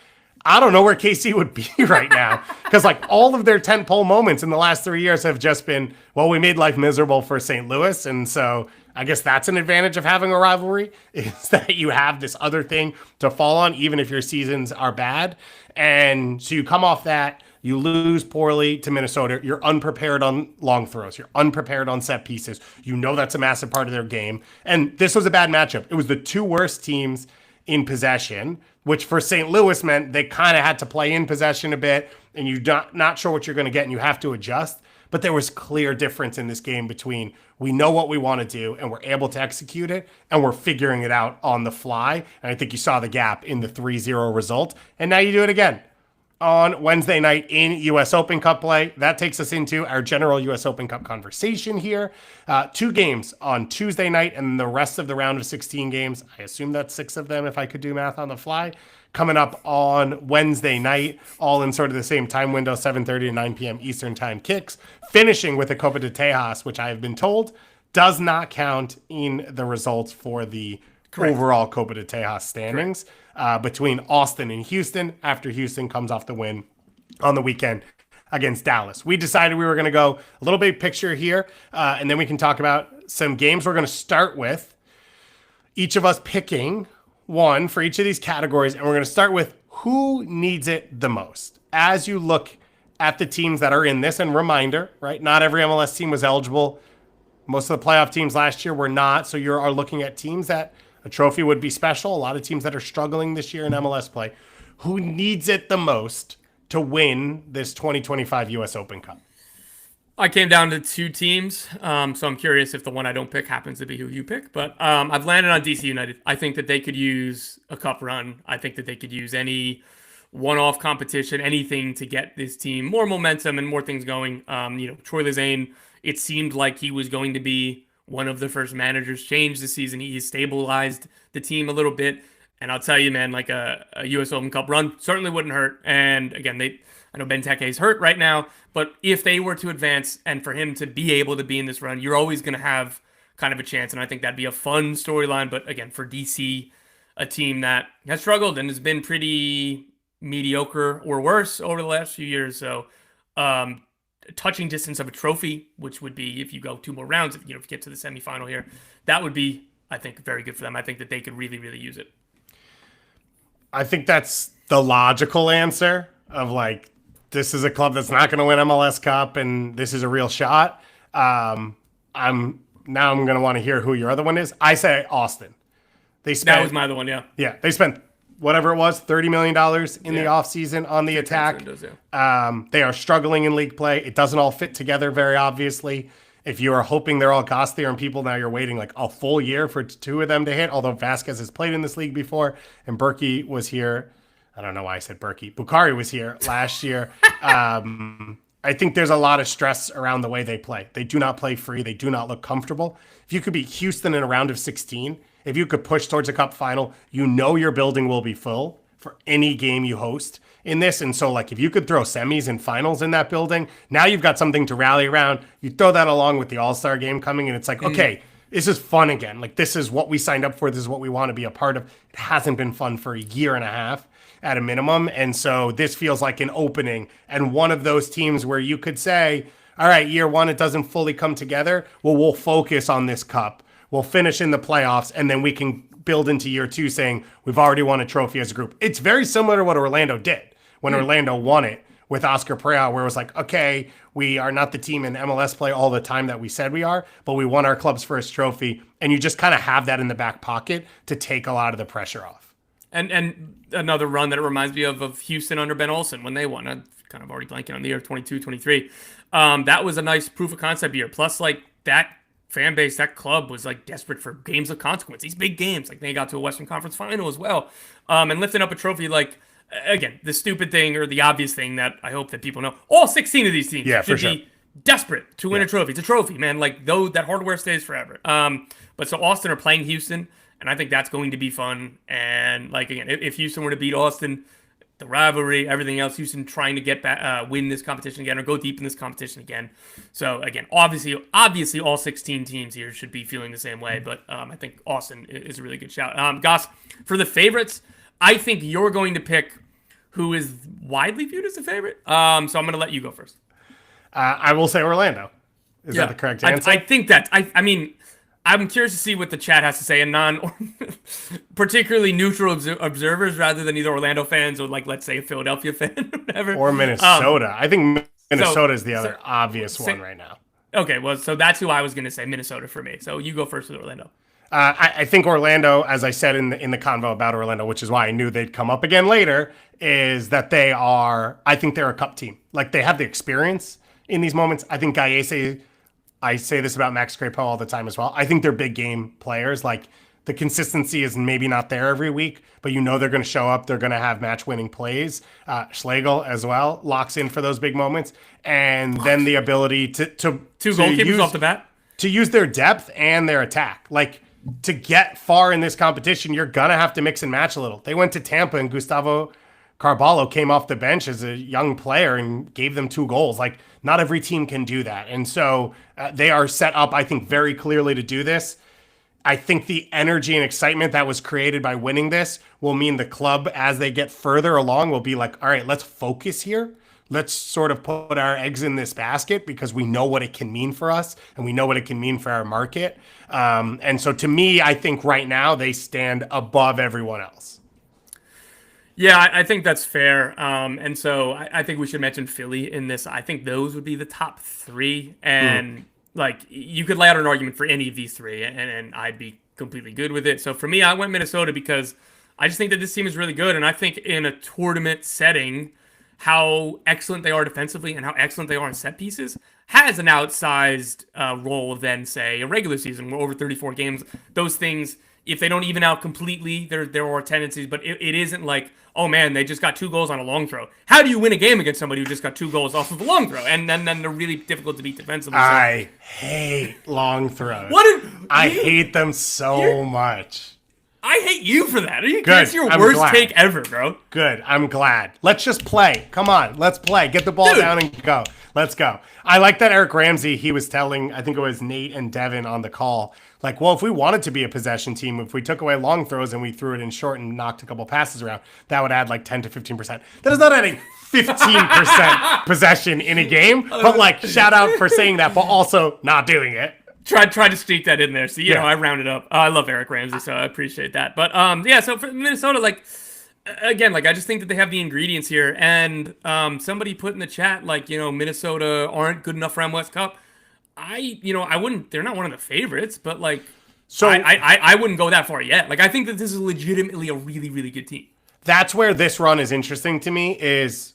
I don't know where KC would be right now, because like all of their tentpole moments in the last 3 years have just been, well, we made life miserable for St. Louis. And so I guess that's an advantage of having a rivalry, is that you have this other thing to fall on, even if your seasons are bad. And so you come off that, you lose poorly to Minnesota. You're unprepared on long throws. You're unprepared on set pieces. You know that's a massive part of their game. And this was a bad matchup. It was the 2 worst teams in possession, which for St. Louis meant they kind of had to play in possession a bit, and you're not sure what you're going to get, and you have to adjust. But there was clear difference in this game between we know what we want to do, and we're able to execute it, and we're figuring it out on the fly. And I think you saw the gap in the 3-0 result, and now you do it again on Wednesday night in U.S. Open Cup play. That takes us into our general U.S. Open Cup conversation here. 2 games on Tuesday night and the rest of the round of 16 games. I assume that's 6 of them if I could do math on the fly. Coming up on Wednesday night, all in sort of the same time window, 7:30 to 9 p.m. Eastern time kicks. Finishing with a Copa de Tejas, which I have been told does not count in the results for the overall Copa de Tejas standings. Between Austin and Houston, after Houston comes off the win on the weekend against Dallas. We decided we were going to go a little big picture here, and then we can talk about some games. We're going to start with each of us picking one for each of these categories, and we're going to start with who needs it the most. As you look at the teams that are in this, and reminder, right, not every MLS team was eligible. Most of the playoff teams last year were not, so you are looking at teams that a trophy would be special. A lot of teams that are struggling this year in MLS play. Who needs it the most to win this 2025 U.S. Open Cup? I came down to 2 teams, so I'm curious if the one I don't pick happens to be who you pick. But I've landed on DC United. I think that they could use a cup run. I think that they could use any one-off competition, anything to get this team more momentum and more things going. Troy Lizane, it seemed like he was going to be one of the first managers changed this season. He stabilized the team a little bit. And I'll tell you, man, like a U.S. Open Cup run certainly wouldn't hurt. And again, I know Benteke is hurt right now, but if they were to advance and for him to be able to be in this run, you're always going to have kind of a chance. And I think that'd be a fun storyline. But again, for DC, a team that has struggled and has been pretty mediocre or worse over the last few years. So, touching distance of a trophy, which would be if you go 2 more rounds, if you get to the semifinal here, that would be, I think, very good for them. I think that they could really, really use it. I think that's the logical answer of like, this is a club that's not going to win MLS Cup, and this is a real shot. I'm going to want to hear who your other one is. I say Austin. That was my other one, yeah. Yeah, they spent whatever it was, $30 million in the offseason on the attack. They are struggling in league play. It doesn't all fit together very obviously. If you are hoping they're all costlier and people, now you're waiting like a full year for 2 of them to hit, although Vasquez has played in this league before, and Berkey was here. I don't know why I said Berkey. Bukhari was here last year. I think there's a lot of stress around the way they play. They do not play free. They do not look comfortable. If you could beat Houston in a round of 16, if you could push towards a cup final, you know your building will be full for any game you host in this. And so, like, if you could throw semis and finals in that building, now you've got something to rally around. You throw that along with the All-Star game coming, and it's like, okay, this is fun again. Like, this is what we signed up for. This is what we want to be a part of. It hasn't been fun for a year and a half. at a minimum. And so this feels like an opening and one of those teams where you could say, all right, year one, it doesn't fully come together. Well, we'll focus on this cup. We'll finish in the playoffs, and then we can build into year two saying we've already won a trophy as a group. It's very similar to what Orlando did when Orlando won it with Oscar Pereira, where it was like, okay, we are not the team in MLS play all the time that we said we are, but we won our club's first trophy. And you just kind of have that in the back pocket to take a lot of the pressure off. And another run that it reminds me of Houston under Ben Olsen when they won. I'm kind of already blanking on the year 22, 23. That was a nice proof of concept year. Plus, like, that fan base, that club was like desperate for games of consequence. These big games, like they got to a Western Conference final as well. And lifting up a trophy, like, again, the stupid thing or the obvious thing that I hope that people know, all 16 of these teams should be desperate to win a trophy. It's a trophy, man. Like, though, that hardware stays forever. But so Austin are playing Houston, and I think that's going to be fun. And, like, again, if Houston were to beat Austin, the rivalry, everything else, Houston trying to get back, win this competition again or go deep in this competition again. So, again, obviously all 16 teams here should be feeling the same way. But I think Austin is a really good shout. Goss, for the favorites, I think you're going to pick who is widely viewed as a favorite. So I'm going to let you go first. I will say Orlando. Is that the correct answer? I think that. I mean, I'm curious to see what the chat has to say, and particularly neutral observers rather than either Orlando fans or, like, let's say a Philadelphia fan or whatever. Or Minnesota. I think Minnesota is the other obvious one right now. Okay, well, so that's who I was going to say, Minnesota for me. So you go first with Orlando. I think Orlando, as I said in the convo about Orlando, which is why I knew they'd come up again later, is that I think they're a cup team. Like, they have the experience in these moments. I think Gallese, I say this about Max Crepeau all the time as well. I think they're big game players. Like, the consistency is maybe not there every week, but you know they're going to show up. They're going to have match-winning plays. Schlegel as well locks in for those big moments. And then the ability to two goalkeepers off the bat? To use their depth and their attack. Like, to get far in this competition, you're going to have to mix and match a little. They went to Tampa and Gustavo Carballo came off the bench as a young player and gave them 2 goals. Like, not every team can do that. And so they are set up, I think, very clearly to do this. I think the energy and excitement that was created by winning this will mean the club, as they get further along, will be like, all right, let's focus here. Let's sort of put our eggs in this basket because we know what it can mean for us and we know what it can mean for our market. And so to me, I think right now they stand above everyone else. Yeah, I think that's fair. And so I think we should mention Philly in this. I think those would be the top 3. And like, you could lay out an argument for any of these 3 and I'd be completely good with it. So for me, I went Minnesota because I just think that this team is really good. And I think in a tournament setting, how excellent they are defensively and how excellent they are in set pieces has an outsized role than, say, a regular season where over 34 games, those things, if they don't even out completely, there are tendencies, but it isn't like, oh man, they just got 2 goals on a long throw. How do you win a game against somebody who just got 2 goals off of a long throw? And then they're really difficult to beat defensively. I hate long throws. I hate them so much. I hate you for that. That's your worst take ever, bro. Good. I'm glad. Let's just play. Come on. Let's play. Get the ball down and go. Let's go. I like that Eric Ramsey, he was telling, I think it was Nate and Devin on the call, like, well, if we wanted to be a possession team, if we took away long throws and we threw it in short and knocked a couple passes around, that would add like 10 to 15%. That is not adding 15% possession in a game, but like, shout out for saying that, but also not doing it. Tried to sneak that in there. So, you know, I rounded up. I love Eric Ramsey, so I appreciate that. But, yeah, so for Minnesota, like, again, like, I just think that they have the ingredients here. And somebody put in the chat, like, you know, Minnesota aren't good enough for MLS Cup. I wouldn't, they're not one of the favorites, but, like, so I wouldn't go that far yet. Like, I think that this is legitimately a really, really good team. That's where this run is interesting to me, is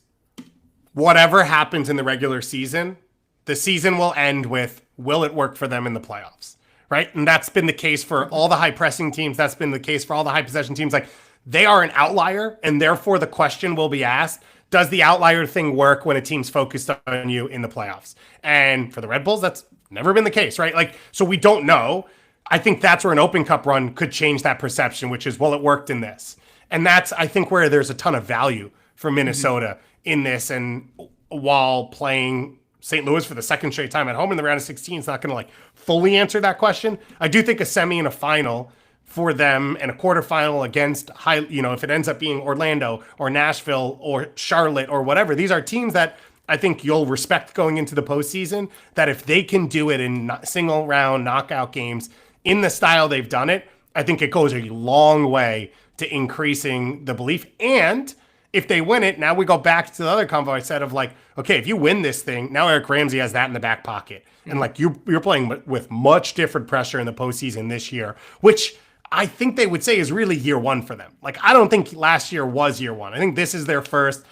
whatever happens in the regular season, the season will end with, will it work for them in the playoffs, right? And that's been the case for all the high-pressing teams. That's been the case for all the high-possession teams. Like, they are an outlier, and therefore the question will be asked, does the outlier thing work when a team's focused on you in the playoffs? And for the Red Bulls, that's never been the case, right? Like, so we don't know. I think that's where an Open Cup run could change that perception, which is, well, it worked in this. And that's, I think, where there's a ton of value for Minnesota in this. And while playing St. Louis for the second straight time at home in the round of 16 is not going to like fully answer that question, I do think a semi and a final for them in a quarterfinal against if it ends up being Orlando or Nashville or Charlotte or whatever. These are teams that I think you'll respect going into the postseason, that if they can do it in single round knockout games in the style they've done it, I think it goes a long way to increasing the belief. And if they win it, now we go back to the other convo I said of like, okay, if you win this thing, now Eric Ramsey has that in the back pocket. And like you're playing with much different pressure in the postseason this year, which I think they would say is really year one for them. Like, I don't think last year was year one. I think this is their first,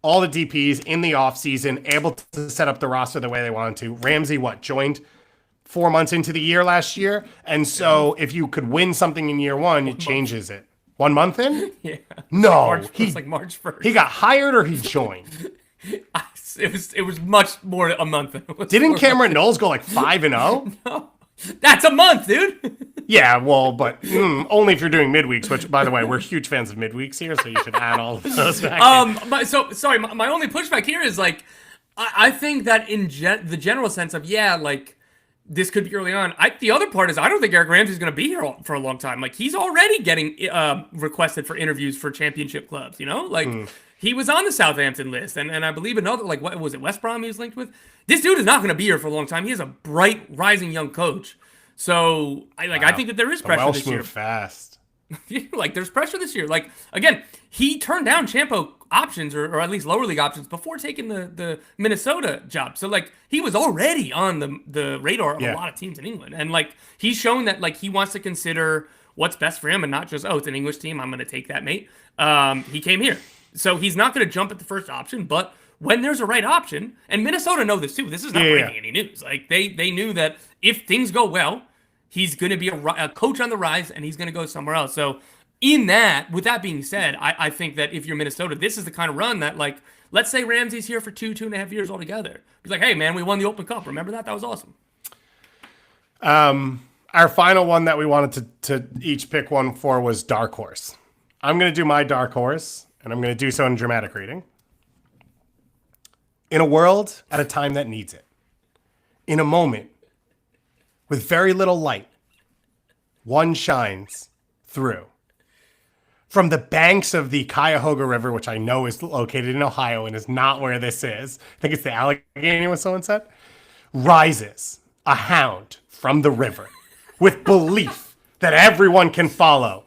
all the DPs in the offseason, able to set up the roster the way they wanted to. Ramsey, joined 4 months into the year last year? And so if you could win something in year one, it changes it. 1 month in? Yeah. No. It's like March 1st. He got hired or he joined? It was much more a month than it was. Didn't Cameron Knowles go like 5-0? No. That's a month, dude. Yeah, well, but only if you're doing midweeks, which, by the way, we're huge fans of midweeks here, so you should add all of those back in. But so sorry, my only pushback here is like, I think that in the general sense of like this could be early on. The other part is I don't think Eric Ramsey's going to be here for a long time. Like he's already getting requested for interviews for championship clubs. He was on the Southampton list, and I believe another, like, what was it, West Brom he was linked with? This dude is not going to be here for a long time. He is a bright, rising young coach. So, I think that there is pressure this year. Welsh move fast. There's pressure this year. Like, again, he turned down Champo options, or at least lower league options, before taking the Minnesota job. So, he was already on the radar of a lot of teams in England. And, he's shown that, he wants to consider what's best for him and not just, it's an English team, I'm going to take that, mate. He came here. So he's not going to jump at the first option, but when there's a right option, and Minnesota know this too. This is not breaking any news. They knew that if things go well, he's going to be a coach on the rise, and he's going to go somewhere else. So with that being said, I think that if you're Minnesota, this is the kind of run that, let's say Ramsey's here for 2.5 years altogether. He's like, hey man, we won the Open Cup. Remember that? That was awesome. Our final one that we wanted to each pick one for was Dark Horse. I'm going to do my Dark Horse, and I'm going to do so in dramatic reading. In a world at a time that needs it. In a moment with very little light, one shines through. From the banks of the Cuyahoga River, which I know is located in Ohio and is not where this is, I think it's the Allegheny, what someone said, rises a hound from the river with belief that everyone can follow.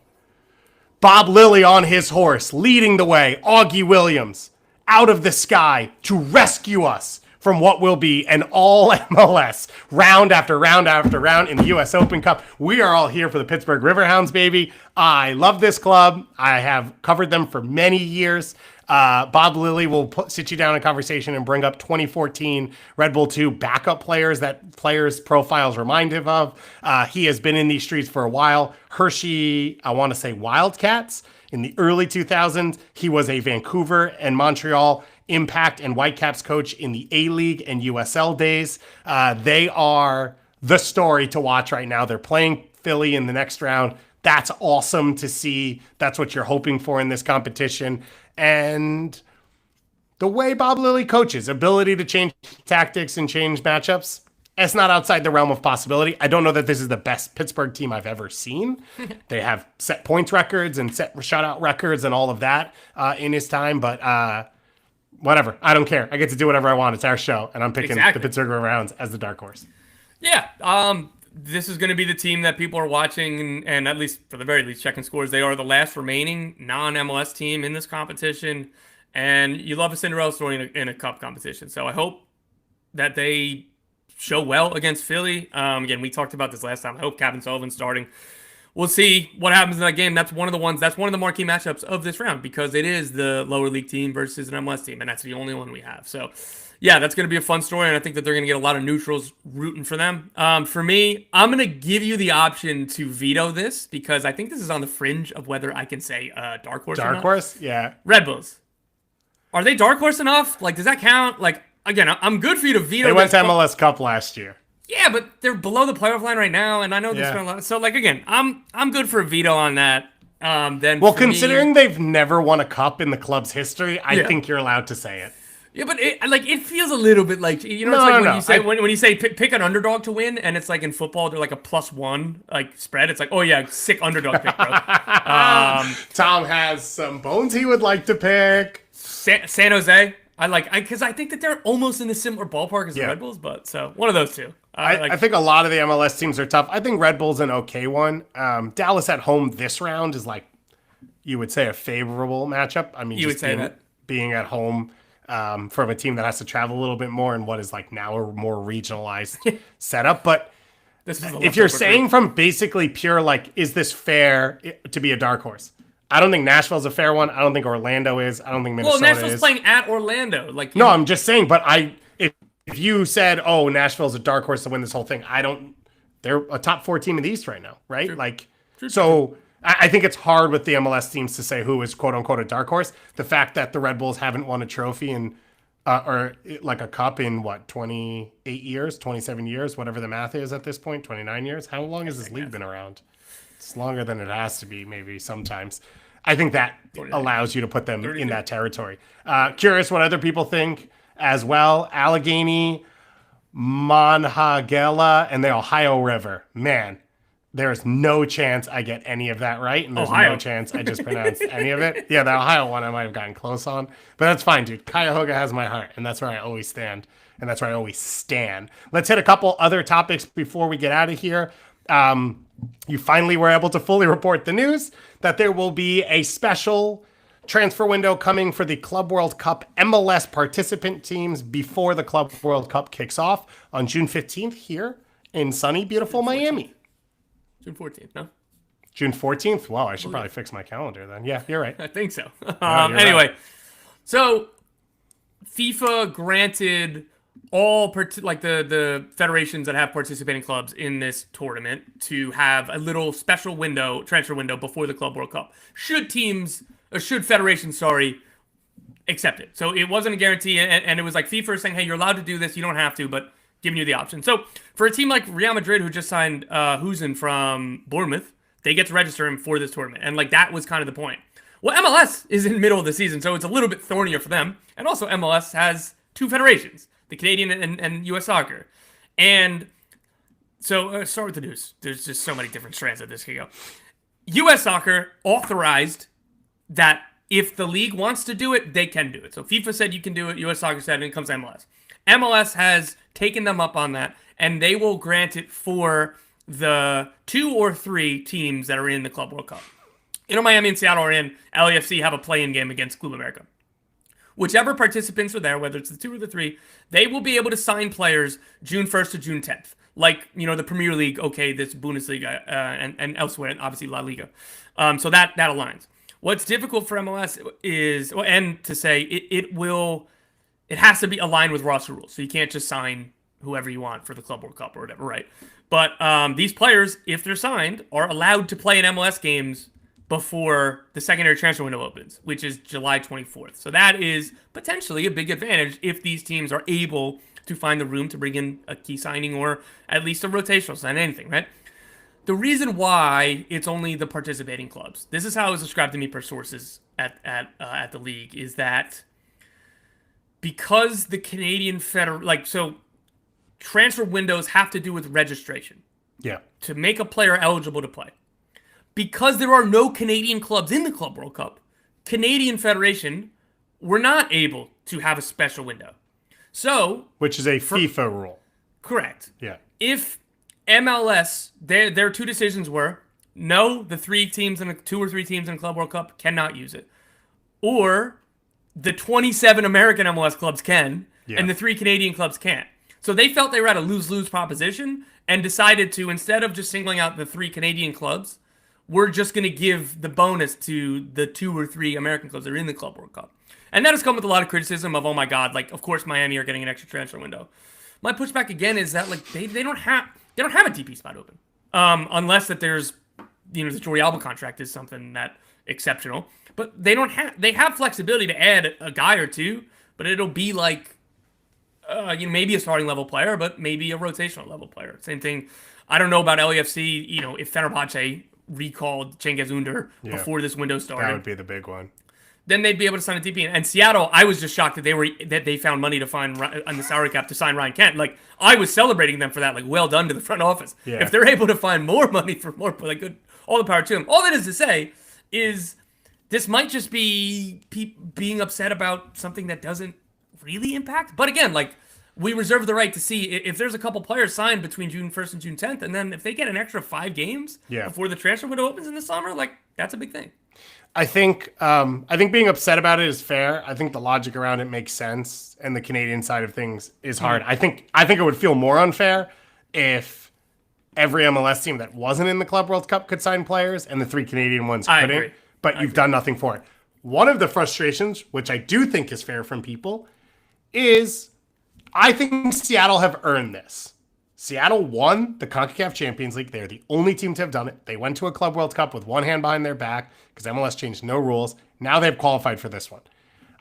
Bob Lilly on his horse, leading the way, Augie Williams, out of the sky to rescue us from what will be an all MLS round after round after round in the US Open Cup. We are all here for the Pittsburgh Riverhounds, baby. I love this club. I have covered them for many years. Bob Lilly will sit you down in conversation and bring up 2014 Red Bull 2 backup players that players' profiles remind him of. He has been in these streets for a while. Hershey, I want to say Wildcats. In the early 2000s, he was a Vancouver and Montreal Impact and Whitecaps coach in the A-League and USL days. They are the story to watch right now. They're playing Philly in the next round. That's awesome to see. That's what you're hoping for in this competition. And the way Bob Lilly coaches, ability to change tactics and change matchups, it's not outside the realm of possibility. I don't know that this is the best Pittsburgh team I've ever seen. They have set points records and set shutout records and all of that in his time, but whatever. I don't care. I get to do whatever I want. It's our show, and I'm picking the Pittsburgh Riverhounds as the dark horse. Yeah. This is going to be the team that people are watching, and at least for the very least checking scores. They are the last remaining non-MLS team in this competition, and you love a Cinderella story in a cup competition. So I hope that they show well against Philly. Again, we talked about this last time. I hope Kevin Sullivan's starting. We'll see what happens in that game. That's one of the marquee matchups of this round because it is the lower league team versus an MLS team, and that's the only one we have. So, yeah, that's going to be a fun story, and I think that they're going to get a lot of neutrals rooting for them. For me, I'm going to give you the option to veto this because I think this is on the fringe of whether I can say dark horse. Dark horse, yeah. Red Bulls. Are they dark horse enough? Does that count? Again, I'm good for you to veto. They went to MLS Cup last year. Yeah, but they're below the playoff line right now, and I know there's been a lot. So, again, I'm good for a veto on that. Then, considering they've never won a cup in the club's history, I think you're allowed to say it. Yeah, but it feels a little bit like, it's No, like no, when no. you say when you say pick an underdog to win, and it's like in football they're like a +1 like spread. It's like, oh yeah, sick underdog pick, bro. Tom has some bones he would like to pick. San Jose, because I think that they're almost in a similar ballpark as the Red Bulls, but so one of those two. I think a lot of the MLS teams are tough. I think Red Bull's an okay one. Dallas at home this round is like, you would say, a favorable matchup. I mean, You would say that. Being at home from a team that has to travel a little bit more in what is like now a more regionalized setup. But if you're saying from basically pure, like, is this fair to be a dark horse? I don't think Nashville's a fair one. I don't think Orlando is. I don't think Minnesota is. Well, Nashville's playing at Orlando. No, I'm just saying, but if you said, oh, Nashville's a dark horse to win this whole thing, they're a top 4 team in the East right now, right? True. I think it's hard with the MLS teams to say who is quote unquote a dark horse. The fact that the Red Bulls haven't won a trophy or like a cup in 28 years, 27 years, whatever the math is at this point, 29 years. How long has this league been around? It's longer than it has to be, maybe sometimes. I think that allows you to put them in that territory. Curious what other people think as well. Allegheny, Monongahela, and the Ohio River. Man, there's no chance I get any of that right, and there's no chance I just pronounced any of it. Yeah, the Ohio one I might have gotten close on, but that's fine, dude. Cuyahoga has my heart, and that's where I always stand, and that's where I always stand. Let's hit a couple other topics before we get out of here. You finally were able to fully report the news that there will be a special transfer window coming for the Club World Cup MLS participant teams before the Club World Cup kicks off on June 15th here in sunny, beautiful Miami. June 14th, no? June 14th? Wow, I should probably fix my calendar then. Yeah, you're right. I think so. Anyway, so FIFA granted all the federations that have participating clubs in this tournament to have a little special transfer window before the Club World Cup. Should federations, accept it. So it wasn't a guarantee, and it was like FIFA saying, hey, you're allowed to do this, you don't have to, but giving you the option. So for a team like Real Madrid, who just signed Huijsen from Bournemouth, they get to register him for this tournament. And that was kind of the point. Well, MLS is in the middle of the season, so it's a little bit thornier for them. And also MLS has 2 federations, the Canadian and US Soccer. And so start with the news. There's just so many different strands that this could go. US Soccer authorized that if the league wants to do it, they can do it. So FIFA said you can do it. US Soccer said, and it comes to MLS. MLS has taken them up on that, and they will grant it for the 2 or 3 teams that are in the Club World Cup. Miami and Seattle are in. LAFC have a play-in game against Club America. Whichever participants are there, whether it's the 2 or the 3, they will be able to sign players June 1st to June 10th. Like, the Premier League, okay, this Bundesliga, and elsewhere, and obviously La Liga. So that aligns. What's difficult for MLS is, and to say, it has to be aligned with roster rules. So you can't just sign whoever you want for the Club World Cup or whatever, right? But these players, if they're signed, are allowed to play in MLS games before the secondary transfer window opens, which is July 24th. So that is potentially a big advantage if these teams are able to find the room to bring in a key signing or at least a rotational sign, anything, right? The reason why it's only the participating clubs, this is how it was described to me per sources at the league, is that because the Canadian so transfer windows have to do with registration. Yeah. To make a player eligible to play. Because there are no Canadian clubs in the Club World Cup, Canadian Federation were not able to have a special window. So, which is a FIFA rule. Correct. Yeah. If MLS, their 2 decisions were, no, the 2 or 3 teams in the Club World Cup cannot use it. Or the 27 American MLS clubs can, and the 3 Canadian clubs can't. So they felt they were at a lose-lose proposition and decided to, instead of just singling out the 3 Canadian clubs, we're just going to give the bonus to the 2 or 3 American clubs that are in the Club World Cup. And that has come with a lot of criticism of, oh my God, of course Miami are getting an extra transfer window. My pushback again is that they don't have a DP spot open. Unless that there's, the Jordi Alba contract is something that exceptional. But they have flexibility to add a guy or 2, but it'll be maybe a starting level player, but maybe a rotational level player. Same thing. I don't know about LAFC, if Fenerbahce recalled Cengiz Under before this window started. That would be the big one. then they'd be able to sign a DP. And Seattle, I was just shocked that they found money to find on the salary cap to sign Ryan Kent. Like, I was celebrating them for that. Like, well done to the front office. Yeah. If they're able to find more money for more, like, good, all the power to them. All that is to say is this might just be being upset about something that doesn't really impact. But again, like, we reserve the right to see if there's a couple players signed between June 1st and June 10th, and then if they get an extra 5 games before the transfer window opens in the summer, like, that's a big thing. I think being upset about it is fair. I think the logic around it makes sense, and the Canadian side of things is hard. I think it would feel more unfair if every MLS team that wasn't in the Club World Cup could sign players, and the 3 Canadian ones couldn't. Agree. But you've done nothing for it. One of the frustrations, which I do think is fair from people, is I think Seattle have earned this. Seattle won the CONCACAF Champions League. They're the only team to have done it. They went to a Club World Cup with one hand behind their back because MLS changed no rules. Now they've qualified for this one.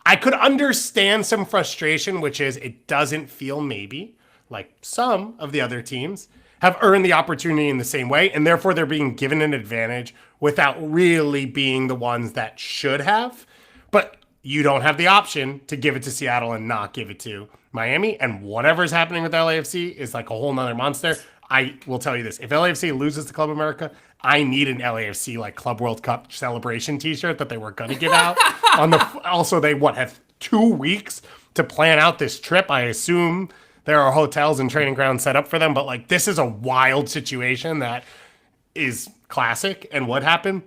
I could understand some frustration, which is it doesn't feel maybe like some of the other teams have earned the opportunity in the same way, and therefore they're being given an advantage without really being the ones that should have. But you don't have the option to give it to Seattle and not give it to Miami, and whatever's happening with LAFC is like a whole nother monster. I will tell you this. If LAFC loses to Club America, I need an LAFC like Club World Cup celebration t-shirt that they were going to give out. Also, they have 2 weeks to plan out this trip. I assume there are hotels and training grounds set up for them, but like this is a wild situation that is classic and would happen.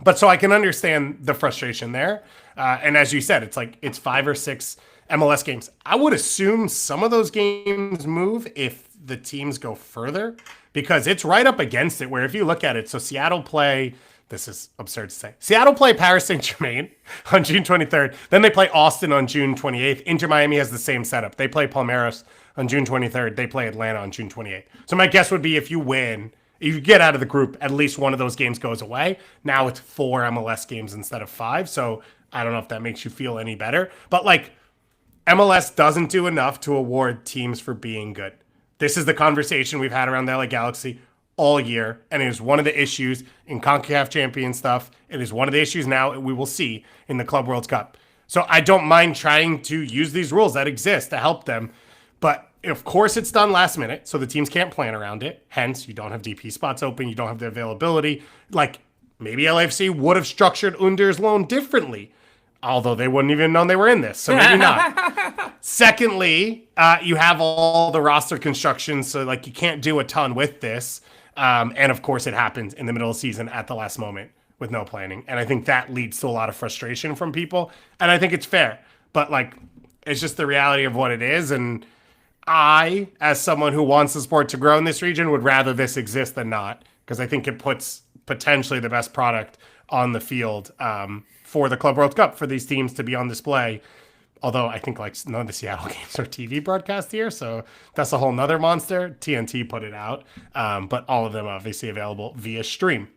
But so I can understand the frustration there. And as you said, it's 5 or 6 MLS games. I would assume some of those games move if the teams go further, because it's right up against it where if you look at it, so Seattle play, this is absurd to say, Seattle play Paris Saint-Germain on June 23rd. Then they play Austin on June 28th. Inter Miami has the same setup. They play Palmeiras on June 23rd. They play Atlanta on June 28th. So my guess would be if you win, if you get out of the group, at least one of those games goes away. Now it's 4 MLS games instead of 5. So I don't know if that makes you feel any better. But like MLS doesn't do enough to award teams for being good. This is the conversation we've had around the LA Galaxy all year. And it is one of the issues in CONCACAF champion stuff. It is one of the issues now we will see in the Club World Cup. So I don't mind trying to use these rules that exist to help them. But of course it's done last minute, so the teams can't plan around it. Hence, you don't have DP spots open. You don't have the availability. Like, maybe LAFC would have structured Under's loan differently, although they wouldn't even known they were in this, so maybe not. Secondly, you have all the roster construction, so like you can't do a ton with this. And of course, it happens in the middle of the season at the last moment with no planning. And I think that leads to a lot of frustration from people. And I think it's fair, but like it's just the reality of what it is. And I, as someone who wants the sport to grow in this region, would rather this exist than not, because I think it puts potentially the best product on the field for the Club World Cup for these teams to be on display. Although I think like none of the Seattle games are TV broadcast here, so that's a whole nother monster. TNT put it out, but all of them obviously available via stream.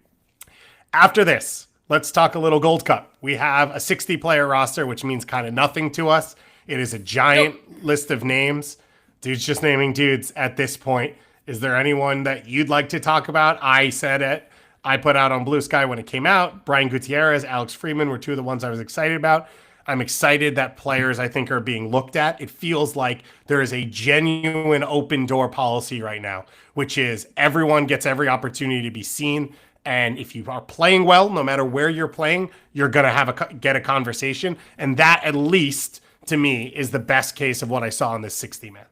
After this, let's talk a little Gold Cup. We have a 60-player roster, which means kind of nothing to us. It is a giant list of names. Dudes just naming dudes at this point. Is there anyone that you'd like to talk about? I said it. I put out on Blue Sky when it came out. Brian Gutierrez, Alex Freeman were 2 of the ones I was excited about. I'm excited that players, I think, are being looked at. It feels like there is a genuine open door policy right now, which is everyone gets every opportunity to be seen. And if you are playing well, no matter where you're playing, you're going to get a conversation. And that, at least to me, is the best case of what I saw in this 60-man.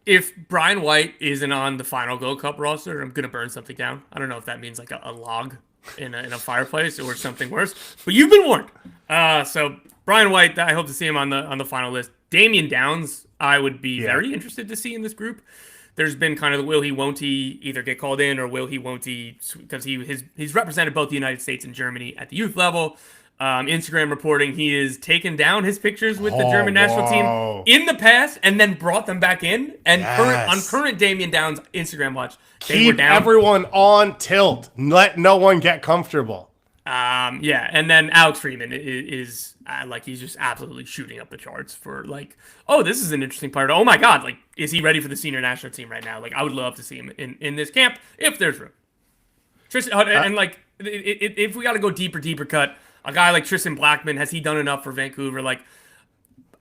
If Brian White isn't on the final Gold Cup roster, I'm going to burn something down. I don't know if that means like a log in a fireplace or something worse, but you've been warned. So Brian White, I hope to see him on the final list. Damian Downs, I would be very interested to see in this group. There's been kind of the will he, won't he either get called in or will he, won't he, because he's represented both the United States and Germany at the youth level. Instagram reporting he has taken down his pictures with the German national team in the past and then brought them back in. And on current Damian Downs Instagram watch, they were down. Everyone on tilt. Let no one get comfortable. And then Alex Freeman is like he's just absolutely shooting up the charts for like, oh, this is an interesting player. Oh my God, like is he ready for the senior national team right now? Like I would love to see him in this camp if there's room. Tristan, and like if we got to go deeper cut. a guy like Tristan Blackman, has he done enough for Vancouver? Like,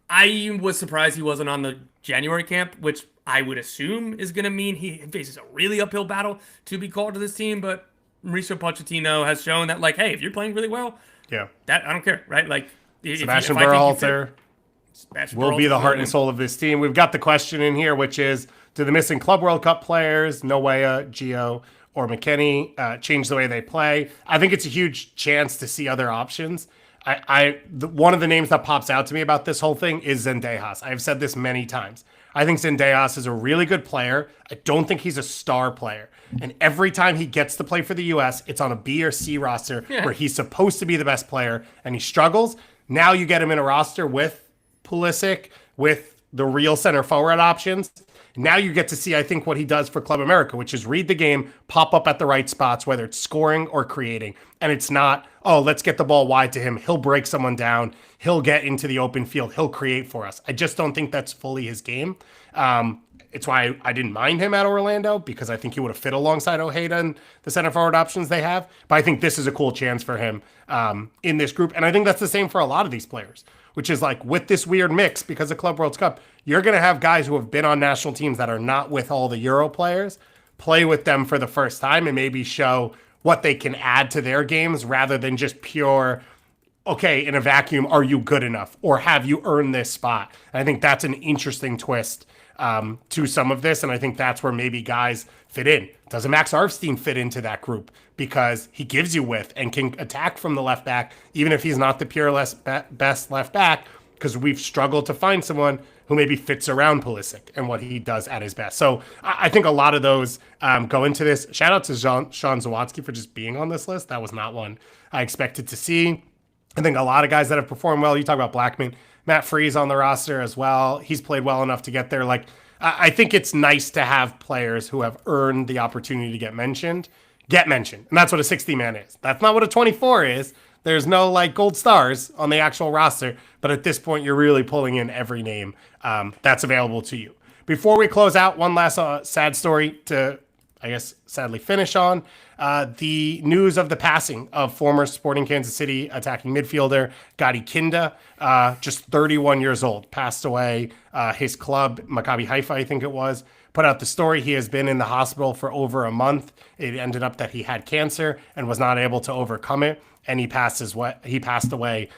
I was surprised he wasn't on the January camp, which I would assume is going to mean he faces a really uphill battle to be called to this team. But Mauricio Pochettino has shown that, like, hey, if you're playing really well, that I don't care, right? Like, Sebastian Berhalter will be the heart and soul of this team. We've got the question in here, which is, do the missing Club World Cup players, Noea, Gio, or McKennie, change the way they play? I think it's a huge chance to see other options. One of the names that pops out to me about this whole thing is Zendejas. I've said this many times. I think Zendejas is a really good player. I don't think he's a star player. And every time he gets to play for the U.S., it's on a B or C roster where he's supposed to be the best player, and he struggles. Now you get him in a roster with Pulisic, with the real center forward options. Now you get to see, I think, what he does for Club America, which is read the game, pop up at the right spots, whether it's scoring or creating. And it's not, oh, let's get the ball wide to him. He'll break someone down. He'll get into the open field. He'll create for us. I just don't think that's fully his game. It's why I didn't mind him at Orlando, because I think he would have fit alongside Ojeda and the center forward options they have. But I think this is a cool chance for him in this group. And I think that's the same for a lot of these players, which is like with this weird mix because of Club World Cup, you're going to have guys who have been on national teams that are not with all the Euro players play with them for the first time and maybe show what they can add to their games rather than just pure, okay, in a vacuum, are you good enough or have you earned this spot? And I think that's an interesting twist to some of this. And I think that's where maybe guys fit in. Doesn't Max Arfstein fit into that group? Because he gives you width and can attack from the left back, even if he's not the best left back, because we've struggled to find someone who maybe fits around Pulisic and what he does at his best. So I think a lot of those go into this. Shout out to Sean Zawadzki for just being on this list. That was not one I expected to see. I think a lot of guys that have performed well, you talk about Blackman, Matt Freese on the roster as well. He's played well enough to get there. Like, I think it's nice to have players who have earned the opportunity to get mentioned. And that's what a 60-man is. That's not what a 24 is. There's no like gold stars on the actual roster, but at this point, you're really pulling in every name that's available to you. Before we close out, one last sad story to, I guess, sadly finish on. The news of the passing of former Sporting Kansas City attacking midfielder Gadi Kinda, just 31 years old, passed away. His club, Maccabi Haifa, I think it was, put out the story. He has been in the hospital for over a month. It ended up that he had cancer and was not able to overcome it. And he passed away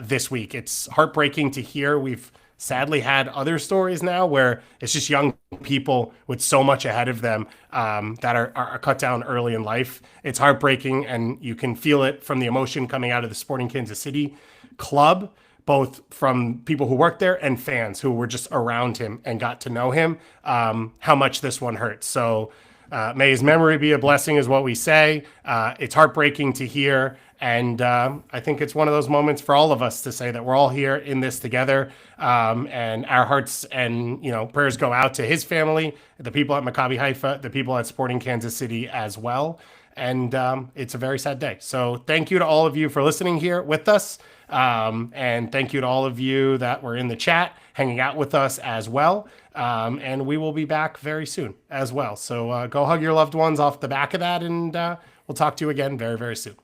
this week. It's heartbreaking to hear. We've sadly had other stories now where it's just young people with so much ahead of them that are cut down early in life. It's heartbreaking, and you can feel it from the emotion coming out of the Sporting Kansas City club, both from people who work there and fans who were just around him and got to know him, how much this one hurts. So may his memory be a blessing is what we say. It's heartbreaking to hear. And I think it's one of those moments for all of us to say that we're all here in this together, and our hearts and prayers go out to his family, the people at Maccabi Haifa, the people at Sporting Kansas City as well. And it's a very sad day. So thank you to all of you for listening here with us, and thank you to all of you that were in the chat hanging out with us as well. And we will be back very soon as well. So go hug your loved ones off the back of that, and we'll talk to you again very, very soon.